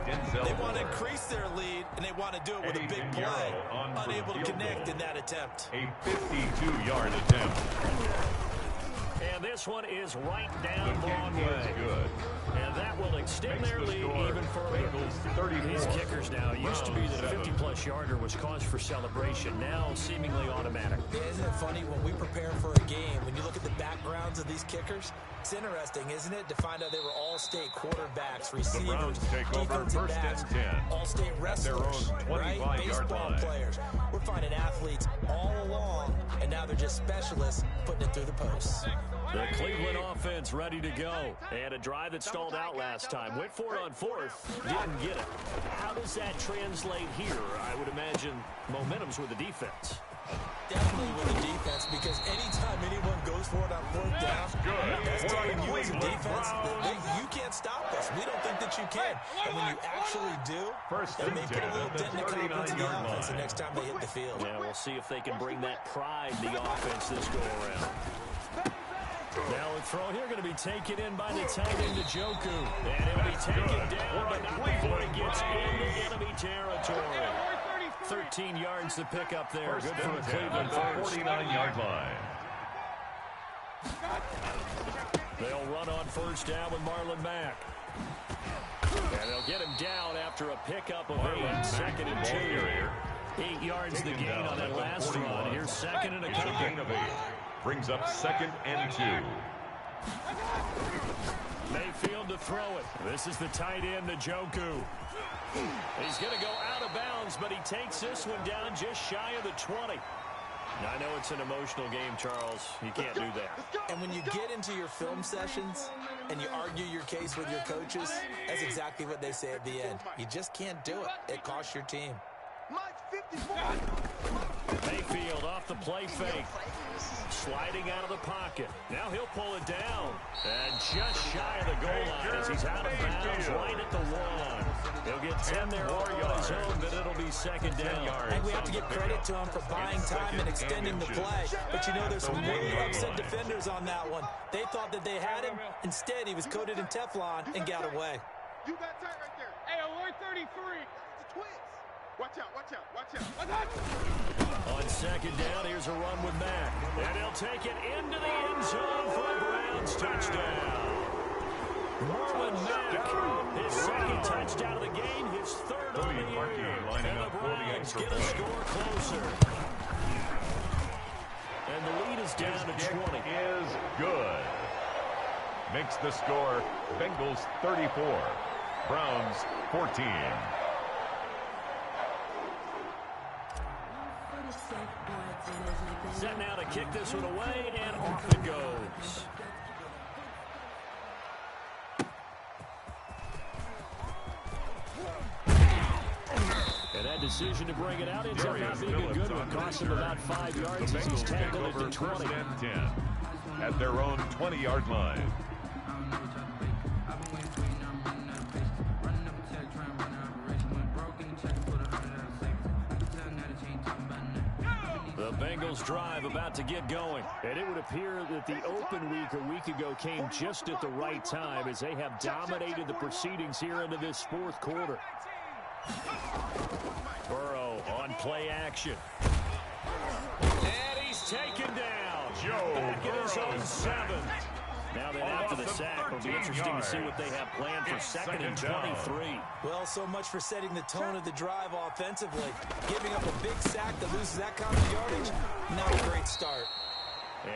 C: They want to increase their lead, and they want to do it with a big play. Unable to connect in that attempt.
D: A 52-yard attempt.
B: And this one is right down Broadway.
D: Good.
B: And that will extend their lead even further. These kickers now, used to be that a 50-plus yarder was cause for celebration. Now seemingly automatic.
C: Yeah, isn't it funny when we prepare for a game, when you look at the backgrounds of these kickers, it's interesting, isn't it, to find out they were all-state quarterbacks, receivers, defensive backs, all-state wrestlers, right? Baseball players. We're finding athletes all along, and now they're just specialists putting it through the posts.
B: The Cleveland offense ready to go. And a drive that stalled out last time. Went for it on fourth. Didn't get it. How does that translate here? I would imagine momentum's with the defense.
C: Definitely with the defense, because anytime anyone goes for it on fourth down, that's telling you as a defense that you can't stop us. We don't think that you can. And when you actually do, it may put a little dent in the confidence of the offense the next time they hit the field.
B: Yeah, we'll see if they can bring that pride in the offense this go-around. Now a throw here going to be taken in by the tight end, Njoku. And it'll be taken down, but not before it gets into enemy territory. 13 yards to pick up there. Good for the Cleveland first.
D: 49-yard line.
B: They'll run on first down with Marlon Mack. And they'll get him down after a pickup of 8. Second and 2. 8 yards the gain on that last run. Here's second and a couple.
D: Gain of 8. Brings up second and 2.
B: Mayfield to throw it. This is the tight end, Njoku. He's going to go out of bounds, but he takes this one down just shy of the 20. I know it's an emotional game, Charles. You can't do that.
C: And when you get into your film sessions and you argue your case with your coaches, that's exactly what they say at the end. You just can't do it. It costs your team.
B: Mayfield off the play fake. Sliding out of the pocket. Now he'll pull it down. And just shy of the goal line as he's out of bounds right at the 1. He'll get 10 there all on his own, but it'll be second down.
C: And we have to give credit to him for buying time and extending the play. But you know, there's some really upset defenders on that one. They thought that they had him. Instead, he was coated in Teflon and got away.
E: You got tight right there. Hey, alert 33. It's the Twins. Watch out, watch out, watch out. Watch out.
B: On second down, here's a run with Mack. And he'll take it into the end zone for a Browns touchdown. Marlon Mack, his second touchdown of the game, his third on the year. And the Browns get a score closer. And the lead is down to 20.
D: Is good. Makes the score Bengals 34, Browns 14.
B: Set now to kick this one away, and off it goes. And that decision to bring it out ends up not being a good one. Cost him about 5 yards as he's tackled at the 20.
D: First and 10 at their own 20-yard line.
B: The Bengals drive about to get going. And it would appear that the open week a week ago came just at the right time as they have dominated the proceedings here into this fourth quarter. Burrow on play action. And he's taken down. Back in his own 7. Now then after the sack, it'll be interesting to see what they have planned for second and 23.
C: Well, so much for setting the tone of the drive offensively. Giving up a big sack that loses that kind of yardage, not a great start.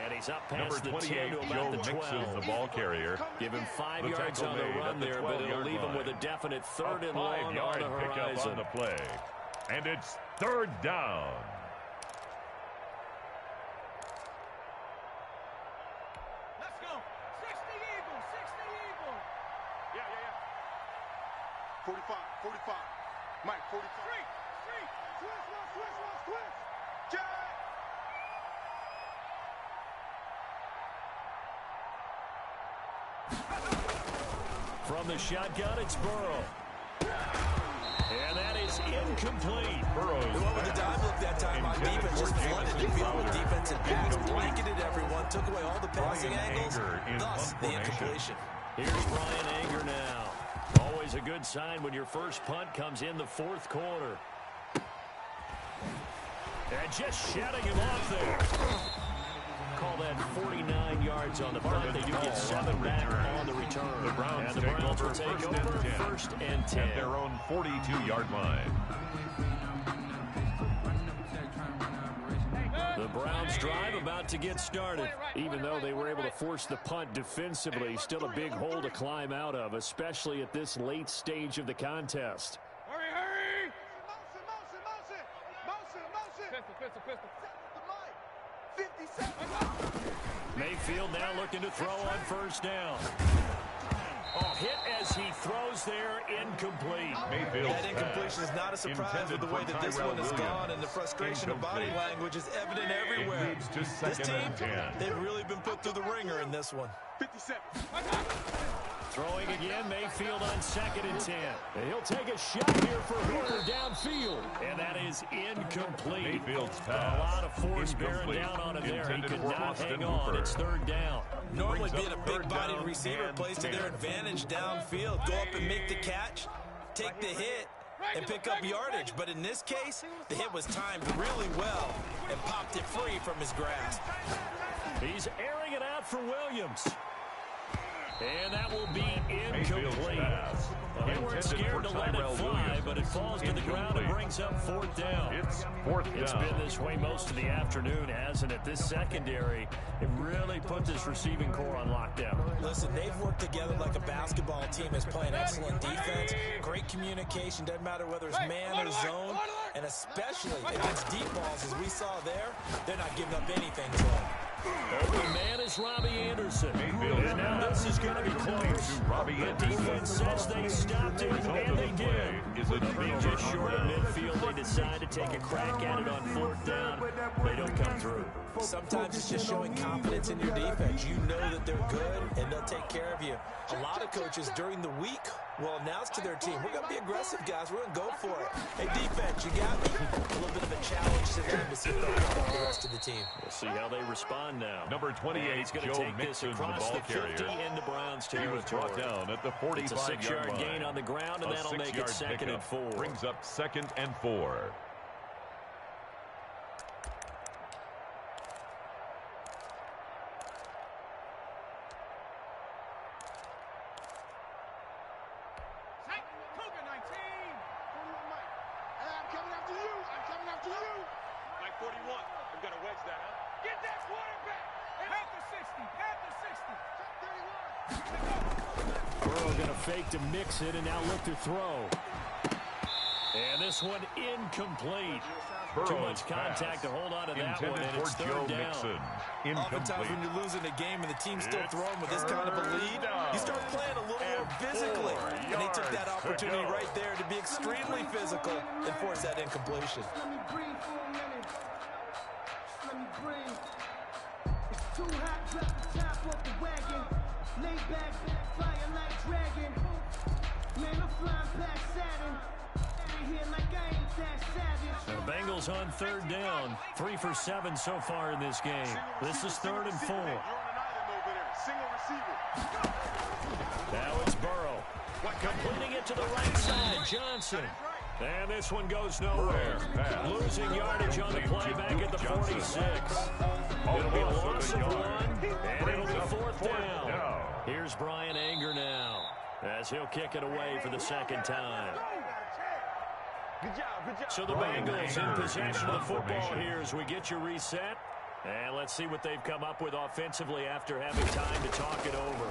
B: And he's up past
D: Number
B: the
D: 28,
B: 10 to
D: Joe
B: about the 12.
D: mixes the ball carrier.
B: Give him 5 yards on the run there, but it'll leave him with a definite third and long on the horizon.
D: On the play. And it's third down.
E: Yeah. 45. Mike, 45. Street. Switch. Jack.
B: From the shotgun, it's Burrow. And that is incomplete.
D: Burrows.
C: What with the dive look that time, my defense just flooded the field with defensive backs, blanketed everyone, took away all the passing angles, thus the incompletion.
B: Here's Brian Anger now. Always a good sign when your first punt comes in the fourth quarter. And just shutting him off there. Call that 49 yards on the punt. They do get 7 back on the return.
D: The Browns,
B: and the Browns will take over first and 10.
D: At their own 42-yard line.
B: The Browns drive about to get started. Even though they were able to force the punt defensively, still a big hole to climb out of, especially at this late stage of the contest.
E: Hurry! Motion! Pistol. 57.
B: Mayfield now looking to throw on first down. Hit as he throws there, incomplete.
D: Mayfield's
C: that incompletion is not a surprise with the way that this one has gone, and the frustration of body language is evident everywhere. This team, they've really been put through the ringer in this one.
E: 57.
B: Throwing again, Mayfield on 2nd and 10. And he'll take a shot here for Hooker downfield. And that is incomplete.
D: Mayfield's
B: A
D: pass.
B: lot of force bearing down on him there. He could not hang on. It's 3rd down.
C: Normally being a big-bodied receiver plays to their advantage downfield. Go up and make the catch, take the hit, and pick up yardage. But in this case, the hit was timed really well and popped it free from his grasp.
B: He's airing it out for Williams. And that will be incomplete. They weren't scared to let it fly, but it falls to the ground and brings up 4th down.
D: It's 4th down.
B: It's been this way most of the afternoon, hasn't it? This secondary, it really put this receiving core on lockdown.
C: Listen, they've worked together like a basketball team is playing excellent defense, great communication, doesn't matter whether it's man or zone, and especially against deep balls, as we saw there, they're not giving up anything to them.
B: Open man is Robbie Anderson. And now this is going to be close. The defense says they stopped it, and they did. Being just short of midfield, they decide to take a crack at it on 4th down. They don't come through.
C: Sometimes it's just showing confidence in your defense. You know that they're good, and they'll take care of you. A lot of coaches during the week will announce to their team, we're going to be aggressive, guys. We're going to go for it. Hey, defense, you got me? A little bit of a challenge to them to see if they can help the rest of the team.
B: We'll see how they respond now.
D: Number 28,
B: he's going to
D: Joe
B: take this
D: Mixon,
B: across
D: the
B: the
D: ball
B: 50
D: carrier.
B: into Browns
D: He was
B: territory.
D: brought down at the 45-yard
B: It's a 6-yard
D: line.
B: gain on the ground, and that'll make it 2nd and 4.
D: Brings up 2nd and 4.
B: Fake to mix it, and now look to throw. And this one incomplete.
D: Burrow's
B: Too much contact to hold on to that one, and it's 3rd down.
D: Mixon.
C: Oftentimes when you're losing a game and the team's still throwing with this kind of a lead, you start playing a little more physically. And they took that opportunity right there to be extremely physical and force that incompletion.
G: Let me breathe for a minute. Let me breathe. It's too hot, drop the top off the wagon. Lay back, fire like dragon. Man, I'm flying past Saturn. Out of here like I ain't that savage.
B: The Bengals on 3rd down. 3 for 7 so far in this game. This is 3rd and 4. Now it's Burrow. Completing it to the right side. Johnson. And this one goes nowhere. Losing yardage on the play back at the 46. It'll be a loss of 1, and it'll be 4th down. Here's Brian Anger now, as he'll kick it away for the 2nd time. So the Bengals in possession of the football here as we get you reset. And let's see what they've come up with offensively after having time to talk it over.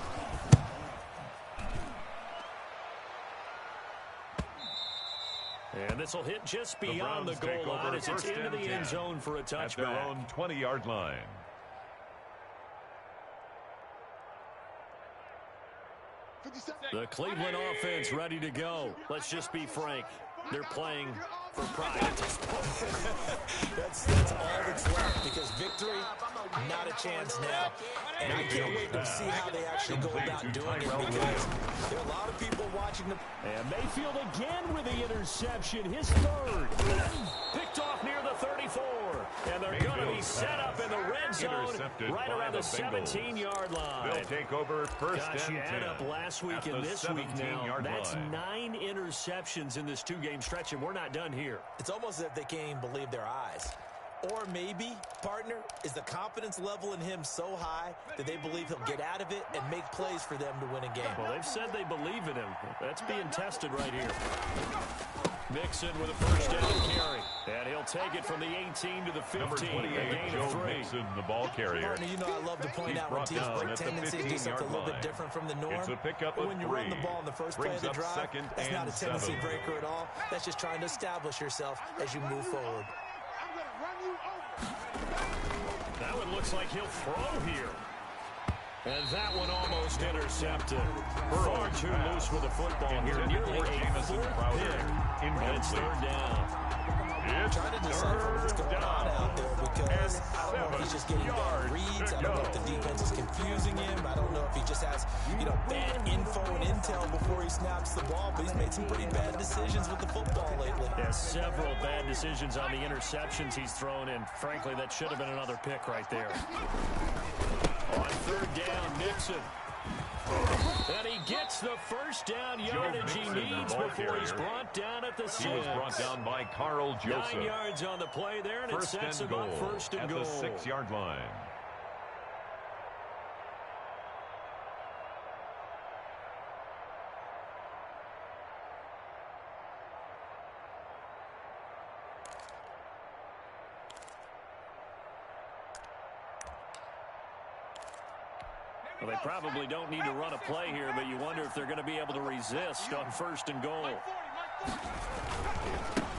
B: And this will hit just beyond the goal line as it's into the end zone for a touchback.
D: At their own 20-yard line.
B: The Cleveland offense ready to go. Let's just be frank. They're playing for pride at this point.
C: That's all that's left, because victory, not a chance now. And I can't wait to see how they actually go about doing it, because there are a lot of people watching them.
B: And Mayfield again with the interception, his third. Picked off near the 34. And they're going to be set up in the red zone right around the 17-yard line.
D: They'll take over first and 10.
B: You add up last week and this week now. That's 9 interceptions in this 2-game stretch, and we're not done here.
C: It's almost as if they can't even believe their eyes. Or maybe, partner, is the confidence level in him so high that they believe he'll get out of it and make plays for them to win a game.
B: Well, they've said they believe in him. That's being tested right here. Mixon with a first down carry. And he'll take it from the 18 to the 15.
D: Number 28, Joe Mixon, the ball carrier.
C: Partner, you know I love to point out when teams break tendency to do something a little bit different from the norm.
D: It's a pickup
C: but when you run the ball in the first play of the drive, that's not a tendency
D: 7.
C: breaker at all. That's just trying to establish yourself as you move forward.
B: That one looks like he'll throw here. And that one almost intercepted. Far too loose with the football here. Nearly a fourth pick. And it's third down.
C: I'm trying to decipher what's going on out there, because I don't know if he's just getting bad reads. I don't know if the defense is confusing him. I don't know if he just has, bad info and intel before he snaps the ball. But he's made some pretty bad decisions with the football lately.
B: Yeah, several bad decisions on the interceptions he's thrown, and frankly, that should have been another pick right there. On third down, Mixon. And he gets the first down yardage he needs before he's brought down at the 6.
D: He was brought down by Carl Joseph.
B: 9 yards on the play there, and it sets him up first and goal.
D: At the 6-yard line.
B: Well, they probably don't need to run a play here, but you wonder if they're going to be able to resist on first and goal.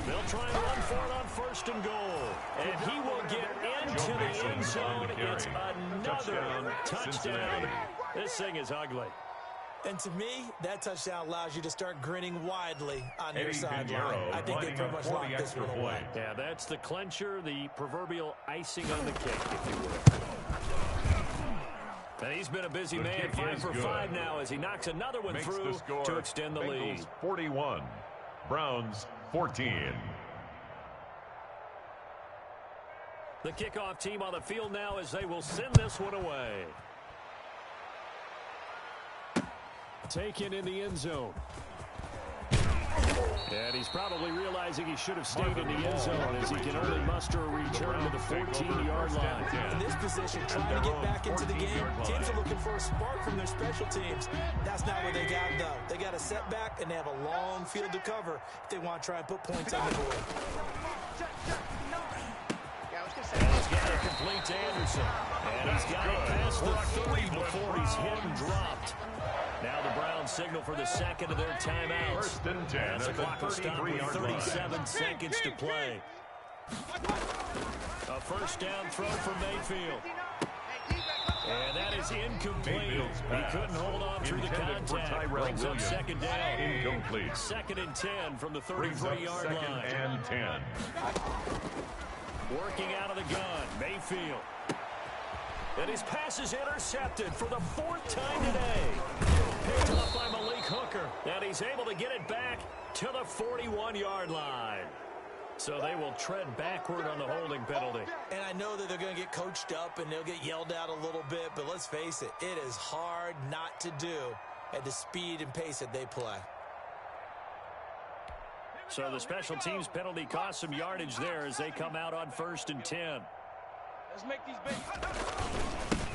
B: They'll try and run for it on first and goal. And he will get into the end zone. It's another touchdown. This thing is ugly.
C: And to me, that touchdown allows you to start grinning widely on your sideline. I think they pretty much locked this one away.
B: Yeah, that's the clincher, the proverbial icing on the cake, if you will. And he's been a busy man, 5 for 5 now as he knocks another one through to extend the lead.
D: Bengals 41, Browns 14.
B: The kickoff team on the field now as they will send this one away. Taken in the end zone. And he's probably realizing he should have stayed in the end zone as he can only muster a return to the 14-yard line.
C: In this position, trying to get back into the game, teams are looking for a spark from their special teams. That's not what they got, though. They got a setback, and they have a long field to cover if they want to try and put points on the board.
B: And he's got it complete to Anderson. And he's got it past the 30 before he's hit and dropped. Now the Browns signal for the second of their timeouts.
D: First and 10
B: As the clock will stop with 37 seconds to play. A first down throw for Mayfield. And that is incomplete. He couldn't hold on through the contact. Brings up second down.
D: Incomplete.
B: 2nd and 10 from the 33-yard line.
D: And 10.
B: Working out of the gun, Mayfield. And his pass is intercepted for the 4th time today. Picked up by Malik Hooker. And he's able to get it back to the 41-yard line. So they will tread backward on the holding penalty.
C: And I know that they're going to get coached up and they'll get yelled at a little bit, but let's face it, it is hard not to do at the speed and pace that they play.
B: So the special teams penalty cost some yardage there as they come out on 1st and 10.
E: Let's make these big.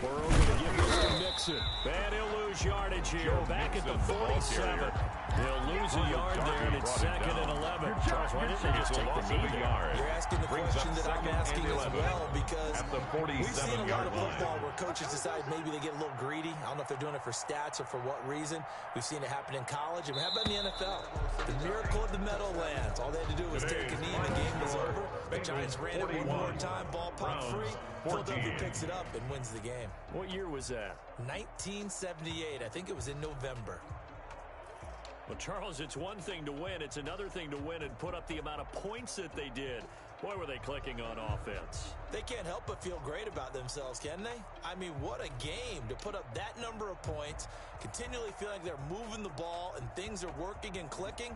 B: We're over to give this to Mixon. And he'll lose yardage here. Back at the 47. He'll lose a yard there, and it's 2nd and 11. Charles, why didn't they just take the knee there?
C: You're asking the question that I'm asking as well, because we've seen a lot of football where coaches decide maybe they get a little greedy. I don't know if they're doing it for stats or for what reason. We've seen it happen in college. And how about in the NFL? The miracle of the Meadowlands. All they had to do was take a knee and the game was over. The Giants ran it one more time. Ball popped free. Philadelphia picks it up and wins the game.
B: What year was that?
C: 1978. I think it was in November.
B: Well, Charles, it's one thing to win. It's another thing to win and put up the amount of points that they did. Boy, were they clicking on offense.
C: They can't help but feel great about themselves, can they? I mean, what a game to put up that number of points, continually feel like they're moving the ball and things are working and clicking.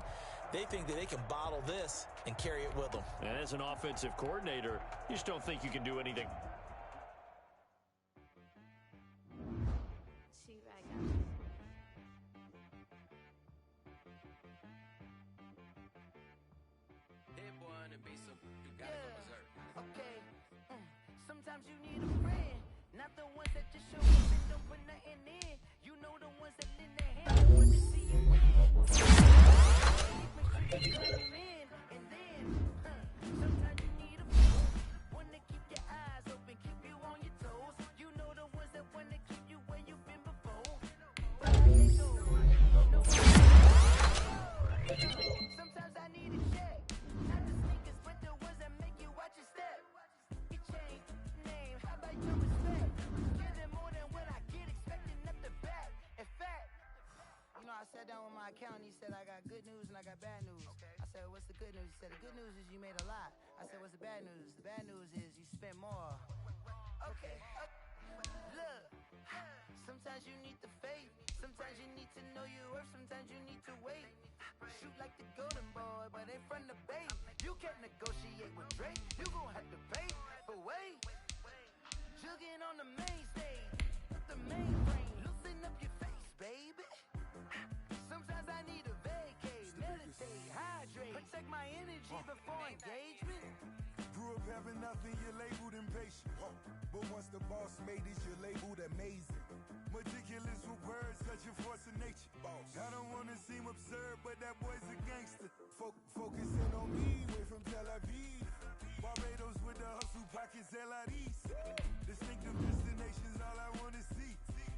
C: They think that they can bottle this and carry it with them.
B: And as an offensive coordinator, you just don't think you can do anything.
H: Sometimes you need a friend, not the ones that just show up and don't put nothing in. You know the ones that lend their hand and want to see you win. Make sure you cut them in, and then sometimes you need a friend, one to keep your eyes open, keep you on your toes. You know the ones that want to keep you where you've been before. But I can't go. No. Sometimes I need a check, not the sneakers, but the ones that make you watch your step. Your chain, name, how about your respect? Giving more than what I get, expecting up the back. In fact, you know, I sat down with my accountant. He said, I got good news and I got bad news. I said, what's the good news? He said, the good news is you made a lot. I said, what's the bad news? The bad news is you spent more. Okay. Look, sometimes you need the faith. Sometimes you need to know your worth. Sometimes you need to wait. Shoot like the golden boy, but ain't from the bay. You can't negotiate with Drake. You gon' have to pay. But wait, jugging on the main stage, the main brain, loosen up your face, baby. Sometimes I need a vacate, meditate, hydrate, protect my energy before engagement.
I: Grew up having nothing, you're labeled impatient. But once the boss made it, you're labeled amazing. Meticulous with words, such a force of nature. I don't want to seem absurd, but that boy's a gangster. Focusing on me, way from Tel Aviv. Barbados with the hustle pockets, LIDs. Distinctive destinations, all I want to see.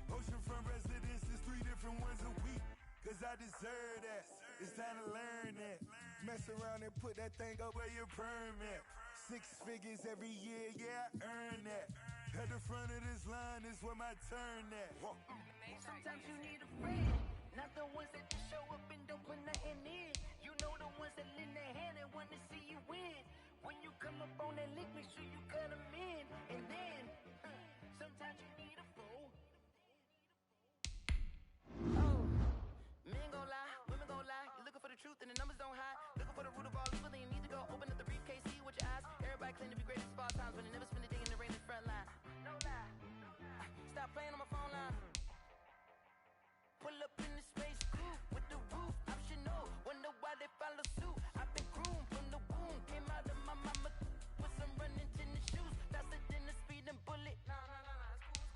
I: Oceanfront residences, 3 different ones a week. Cause I deserve that, it's time to learn that. Mess around and put that thing up where your permit. 6 figures every year, yeah, I earn that. At the front of this line is where my turn at.
H: Sometimes you need a friend, not the ones that just show up and don't put nothing in. You know the ones that lend their hand and want to see you win. When you come up on that lick, make sure you cut them in. And then, sometimes you need a fool. Oh, men gon' lie, women gon' lie. You're looking for the truth and the numbers don't hide. Looking for the root of all evil, then you need to go open up the briefcase, see with your eyes. Everybody claim to be great at small times, but they never spend a day in the rain in the front line. No lie. Stop playing on my phone line. Pull up in the space coupe with the roof optional. Wonder why they follow suit. I've been groomed from the womb. Came out of my mama with some running tennis shoes. Faster than a speeding bullet. Nah.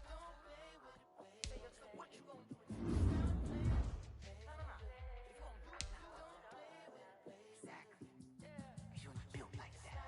H: Don't play with it, baby. Say so what you gon' do? Don't play with it, baby. Nah. If you gon' do it, don't play with it, baby. Exactly. Yeah. You built like that.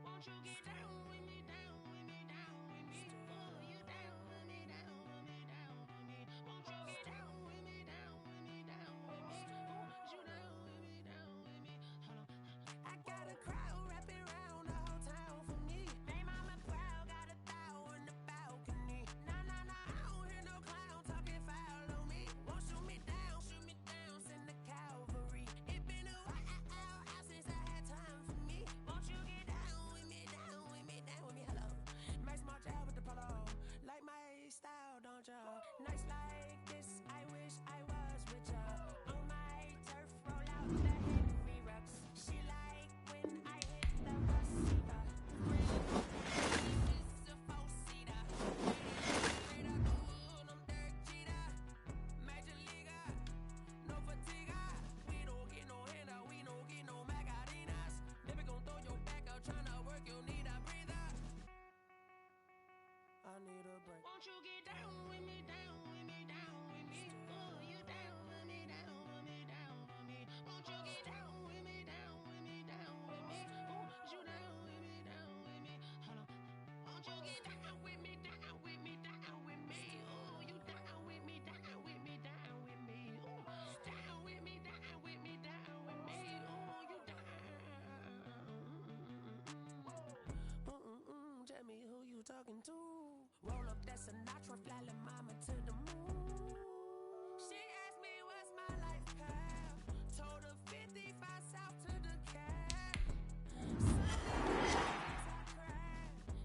J: Won't you get down with me, down with me, down with me? Oh, you down with me, down with me, down with me. Won't you get down with me, down with me, down with me? Oh, you down with me, down with me? Hold on. I got a crowd wrapping around the whole town for me. They mama proud, got a thou on the balcony. Nah, I don't hear no clown talking foul on me. Won't shoot me down, send the cavalry. It been a while since I had time for me. Won't you get down with me, down with me, down with me? Hello. Max my job with the polo. Like my style, don't you? Nights like this, I wish I was with ya. On my turf, roll out the heavy rocks. She like when I hit the receiver. It's a four-seater. Radar good, I'm Derek Jeter. Major leaguer, no fatigue. We don't get no handout, we don't get no Macarinas. Never gon' throw your back out, tryna work, you need a breather. I need a break. Won't you get down with me, down with me, down with me? Oh, you down with me, down with me, down with me? Won't you get down with me, down with me, down with me? Oh, you down with me, down with me? Hold on. Won't you get down with me, down with me, down with me? Oh, you down with me, down with me, down with me? Oh, down with me, down with me,
H: talking to. Roll up that Sinatra, fly la mama to the moon. She asked me what's my life path. Told her 55 south to the cab.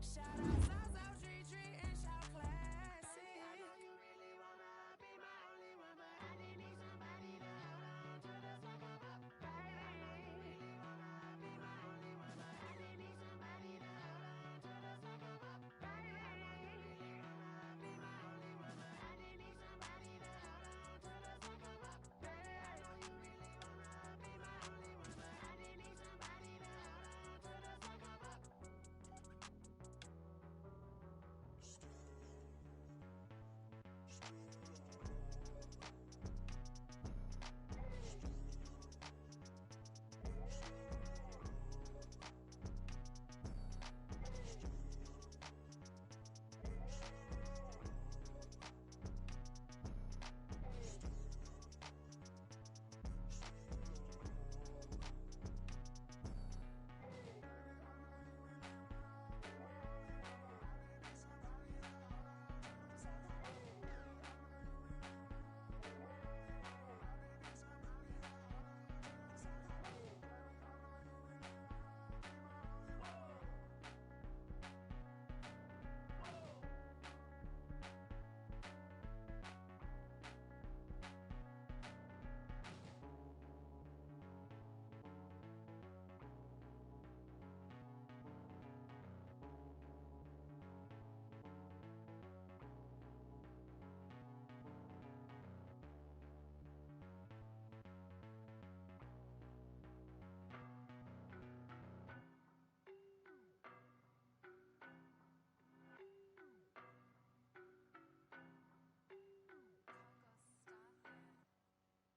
H: Shout out South South Tree Tree and shout classic. I know you really wanna be my only one, but I didn't need somebody to hold on to the sucker up. Baby, I know you really wanna be my only one, but I didn't need somebody to hold on to the sucker up. Baby, I know you really wanna be my only one, but I didn't need somebody to hold on to the sucker up. Baby, I know you really wanna be my only one, but I didn't need somebody to hold on to the sucker up.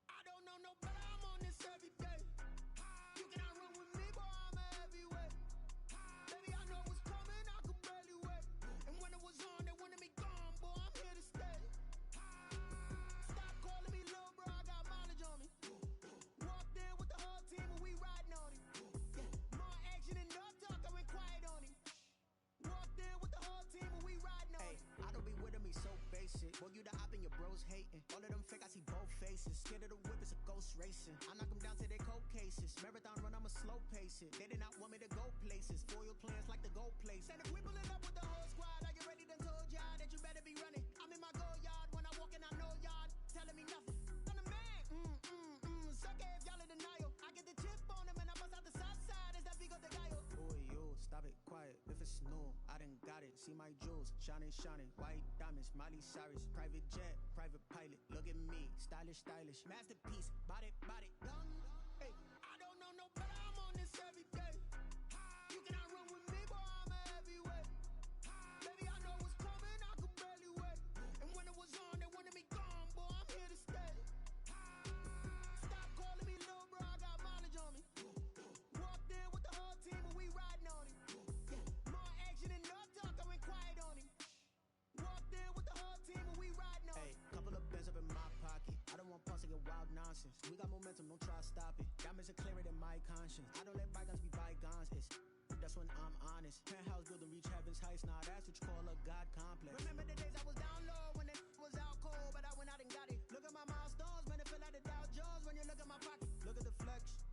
H: I don't know no better, I'm on this every day. You cannot run with me, boy, I'm a heavyweight. Baby, I know what's coming, I could barely wait. And when it was on, they wanted me gone, boy, I'm here to stay. Stop calling me little bro, I got mileage on me. Walked in with the whole team and we riding on him. More action and no talk, I went quiet on him. Walked in with the whole team and we riding on him.
K: I don't be with me so basic. Boy, you the op and your bros hating. All of them fake, I see both faces. Scared of the whip, it's a ghost racing. I knock them down to their cold cases. Marathon run, I'ma slow pace it. They did not want me to go places. Foil plans like the go place. And if we pulling up with the whole squad, are you ready? Done told y'all that you better be running. I'm in my go yard when I walk in, I know y'all telling me nothing. I'm the man. Suck it if y'all in denial. I get the chip on them and I bust out the south side. Is that Vigo de Gallo? Boy, yo, stop it, quiet. If it's new, I done got it. See my jewels, shining, shining. White diamonds, Miley Cyrus. Private jet, private pilot. Look at me, stylish, stylish. Masterpiece, body, body, done.
H: Hey, I don't know no better, I'm on this every day. You cannot run with me, boy, I'm a heavyweight. Baby, I know what's coming, I could barely wait. And when it was on, they wanted me gone, boy, I'm here to stay. Stop calling me little bro, I got mileage on me. Walked in with the whole team and we riding on him. More action and no talk, I went quiet on him. Walked in with the whole team and we riding on him.
K: Hey, couple of bands up in my pocket. I don't want pause to get wild nonsense. We got momentum, don't try to stop it. Diamonds are clearer than my conscience. I don't let bygones be bygones. That's when I'm honest. Penthouse building reach heaven's heights. Nah, that's what you call a God complex.
H: Remember the days I was down low when it was out cold, but I went out and got it. Look at my milestones, man, it feel like the Dow Jones when you look at my pocket.
K: Look at the flex,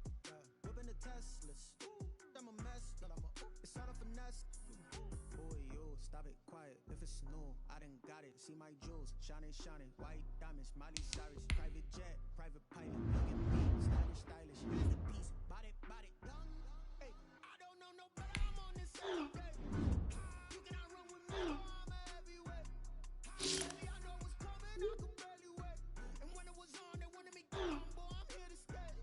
K: whipping the Teslas. I'm a mess, but it's all a finesse. Boy, yo, stop it, quiet. If it's new, I done got it. See my jewels, shining, shining. White diamonds, Miley Cyrus. Private jet, private pilot. Look at me, stylish, stylish. Masterpiece, body, body, done.
H: Hey, I don't know no better, I'm on this every day. You cannot run with me, boy, I'm a heavyweight. Baby, I know what's coming, I could barely wait. And when it was on, they wanted me gone, boy, I'm here to stay.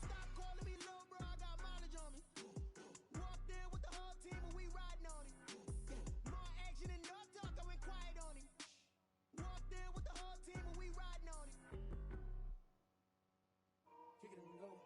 H: Stop calling me little bro, I got mileage on me. Walked in with the whole team and we riding on him. More action and no talk, I went quiet on him. Walked in with the whole team and we riding on him.
K: Kick it and go.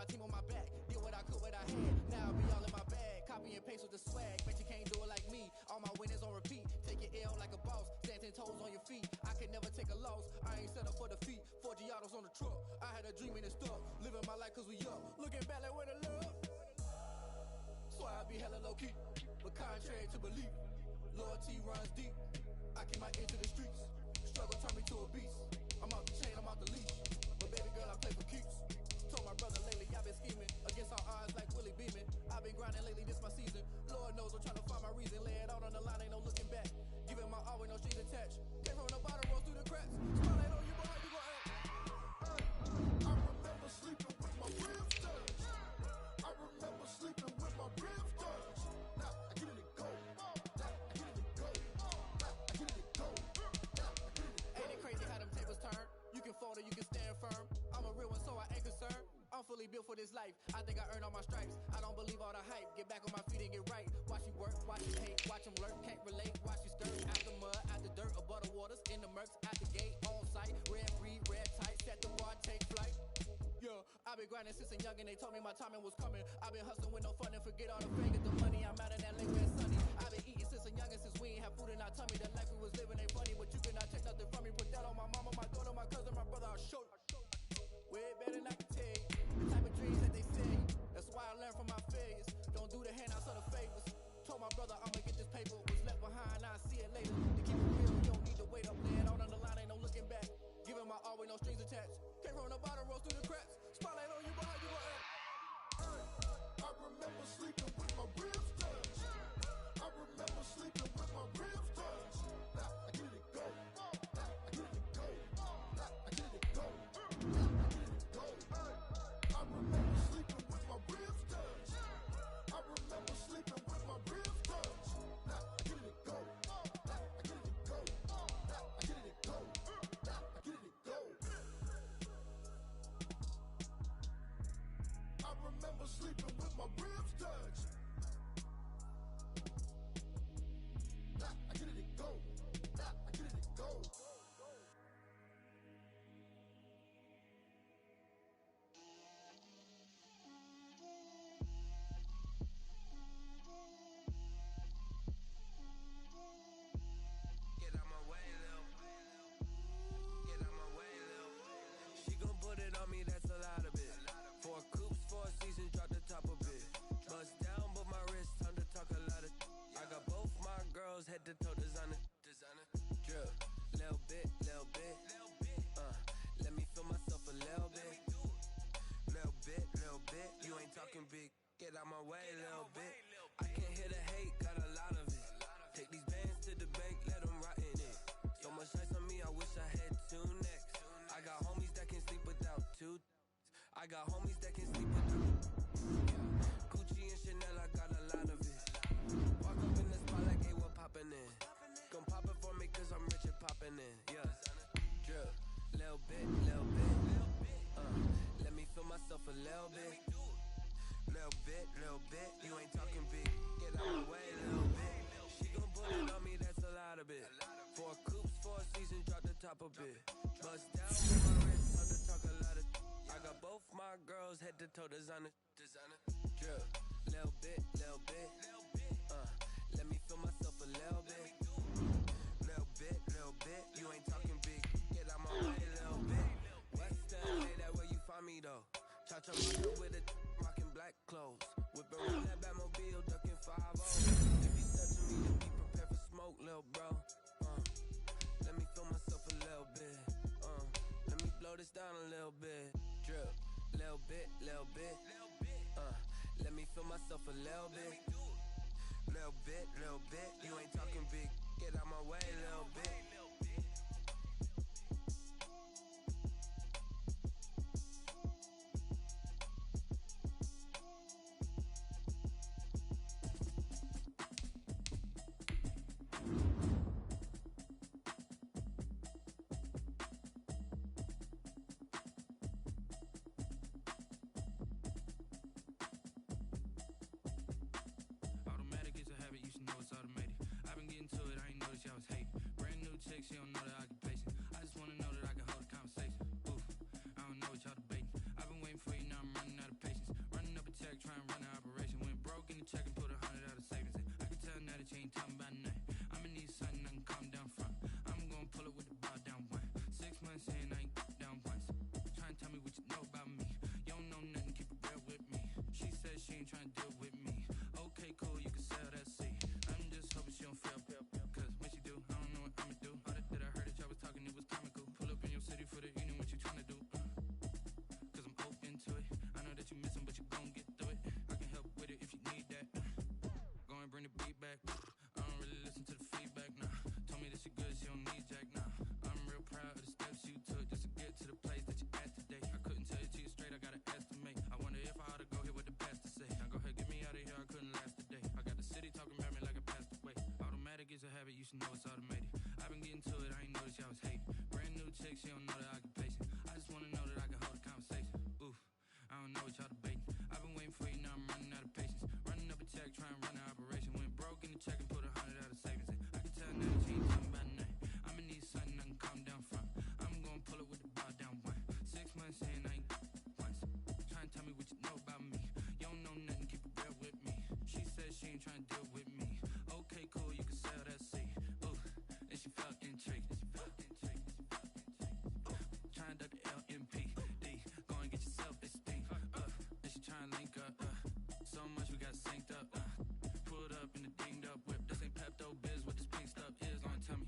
K: my team on my back. Did what I could, what I had. Now I be all in my bag. Copy and paste with the swag. Bet you can't do it like me. All my winners on repeat. Take your L like a boss. Stand 10 toes on your feet. I can never take a loss. I ain't set up for defeat. 4 Giottos on the truck. I had a dream and it stuck. Living my life cause we up. Looking back like where the love. So I be hella low key. But contrary to belief, loyalty runs deep. I keep my ear to the streets. Struggle turn me to a beast. I'm out the chain, I'm out the leash. But baby girl, I play for keeps. Told my brother lately, I've been scheming against all odds like Willie Beeman. I've been grinding lately, this my season. Lord knows I'm trying to find my reason. Lay it out on the line, ain't no looking back. Giving my all with no strings attached. Came from the bottom, rose through the cracks. Spotlight on you, but how you gon' act?
I: I remember sleeping with my ribs touched. I remember sleeping with my ribs touched. Now I get it to go. Now I get it to go. Now I get it to go. Now I get it to go.
K: Ain't it crazy how them tables turn? You can fall or you can stand firm. I'm a real one, so I ain't concerned. I'm fully built for this life. I think I earned all my stripes. I don't believe all the hype. Get back on my feet and get right. Watch you work, watch you hate, watch them lurk. Can't relate, watch you skirt. Out the mud, out the dirt, above the waters, in the murks, out the gate, on site. Red free, red tight, set the bar, take flight. Yeah, I've been grinding since a youngin'. They told me my timing was coming. I've been hustling with no fun and forget all the fame. Get the money, I'm out in LA where it's sunny. I've been eating since a youngin', since we ain't have food in our tummy. The life we was living ain't funny, but you cannot take nothing from me. Put that on my mama, my daughter, my cousin, my brother, I'll show you. Way better than I can tell you. The type of dreams that they say. That's why I learned from my failures. Don't do the handouts or the favors. Told my brother I'ma get this paper. Was left behind, I'll see it later. To keep it real, you don't need to wait up. Lay it out on the line, ain't no looking back. Giving my all with no strings attached. Came from the bottom, rose through the cracks. Spotlight on you, but how you gon' act?
I: I remember sleeping with my ribs touched. I remember sleeping with my ribs touched. Now I get it to go. Now I get it to go. Now I get it to go. Now I get it to go. I remember sleeping with my ribs touched. I remember sleeping with my ribs touched. Now I get it to go. Now I get it to go. Now I get it to go. Now I get it to go. I remember sleeping with my ribs touched. Now I get it to go. Now I get it to go.
A: Get out my way, Lil. Get out my way, Lil. She gon' put it on me, that's a lot of it. 4 coops, 4 seasons, drop the top a bit. Bust down, but my wrist, time to talk a lot of. I got both my girls head to toe designer. Drip, little bit, little bit. Let me feel myself a little bit. Little bit, little bit. You ain't talking big. Get out my way, little bit. I can't hear the hate, got a lot of it. Take these bands to the bank, let them rot in it. So much ice on me, I wish I had 2 necks. I got homies that can sleep without 2. I got homies that can sleep without. Gucci and Chanel, I got a lot of it. Walk up in the spot like, hey, what poppin' in? Gon' pop it for me cause I'm rich and poppin' in. Yeah, drip, little bit, little bit. Let me feel myself a little bit. Little bit, you ain't talking big. Get out my way, little bit. She gon' put it on me, that's a lot of it. 4 coops, 4 seasons, drop the top a bit. Bust down with my wrist, time to talk a lot of. I got both my girls head to toe designer. Drip, little bit, little bit. Let me feel myself a little bit. Little bit, you ain't talking big. Get out my way, little bit. West LA, that where you find me though. Cha-cha with a rockin' black clothes. Whippin' around that Batmobile, duckin' 5-0. If you touchin' me, then be prepared for smoke, lil' bro. Let me feel myself a little bit. Let me blow this down a little bit. Drip, little bit, little bit. Let me feel myself a little bit. Little bit, you ain't talking big. Get out my way, little bit. Automatic is a habit, you should know it's automated. I've been getting to it, I ain't noticed y'all was hate. Brand new should know it's automated. I've been getting to it, I ain't noticed y'all was hating. Brand new chick, she don't know the occupation. I just wanna know that I can hold a conversation. Oof, I don't know what y'all debating. I've been waiting for you, now I'm running out of patience. Running up a check, trying to run an operation. Went broke in the check and put 100 out of savings in. I can tell now that she ain't talking about nothing. I'ma need something I can calm down from. I'm gonna pull it with the bar down one. 6 months in, I ain't once. Trying to tell me what you know about me. You don't know nothing, keep it real with me. She said she ain't trying to deal with me. Okay, cool, you can sell that seat. Ooh, and she felt intrigued. Trying to duck the LMP. D, go and get yourself this thing. And she trying to link up. So much we got synced up. Pulled up in the dinged up whip. This ain't Pepto Biz, what this pink stuff is. Long tell me.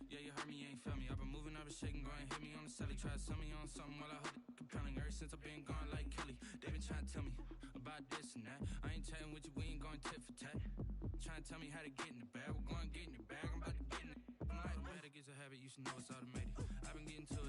A: Yeah, you heard me, you ain't felt me. I've been moving, I've been shaking, go and hit me on the celly. Try to sell me on something while I hold it compelling. Ever since I've been gone like Kelly, they been trying to tell me about this and that. I ain't chatting with you, we ain't going tit for tat. Trying to tell me how to get in the bag. We're going to get in the bag, I'm about to get in it. I'm like, better get a habit, you should know it's automated. I've been getting to it.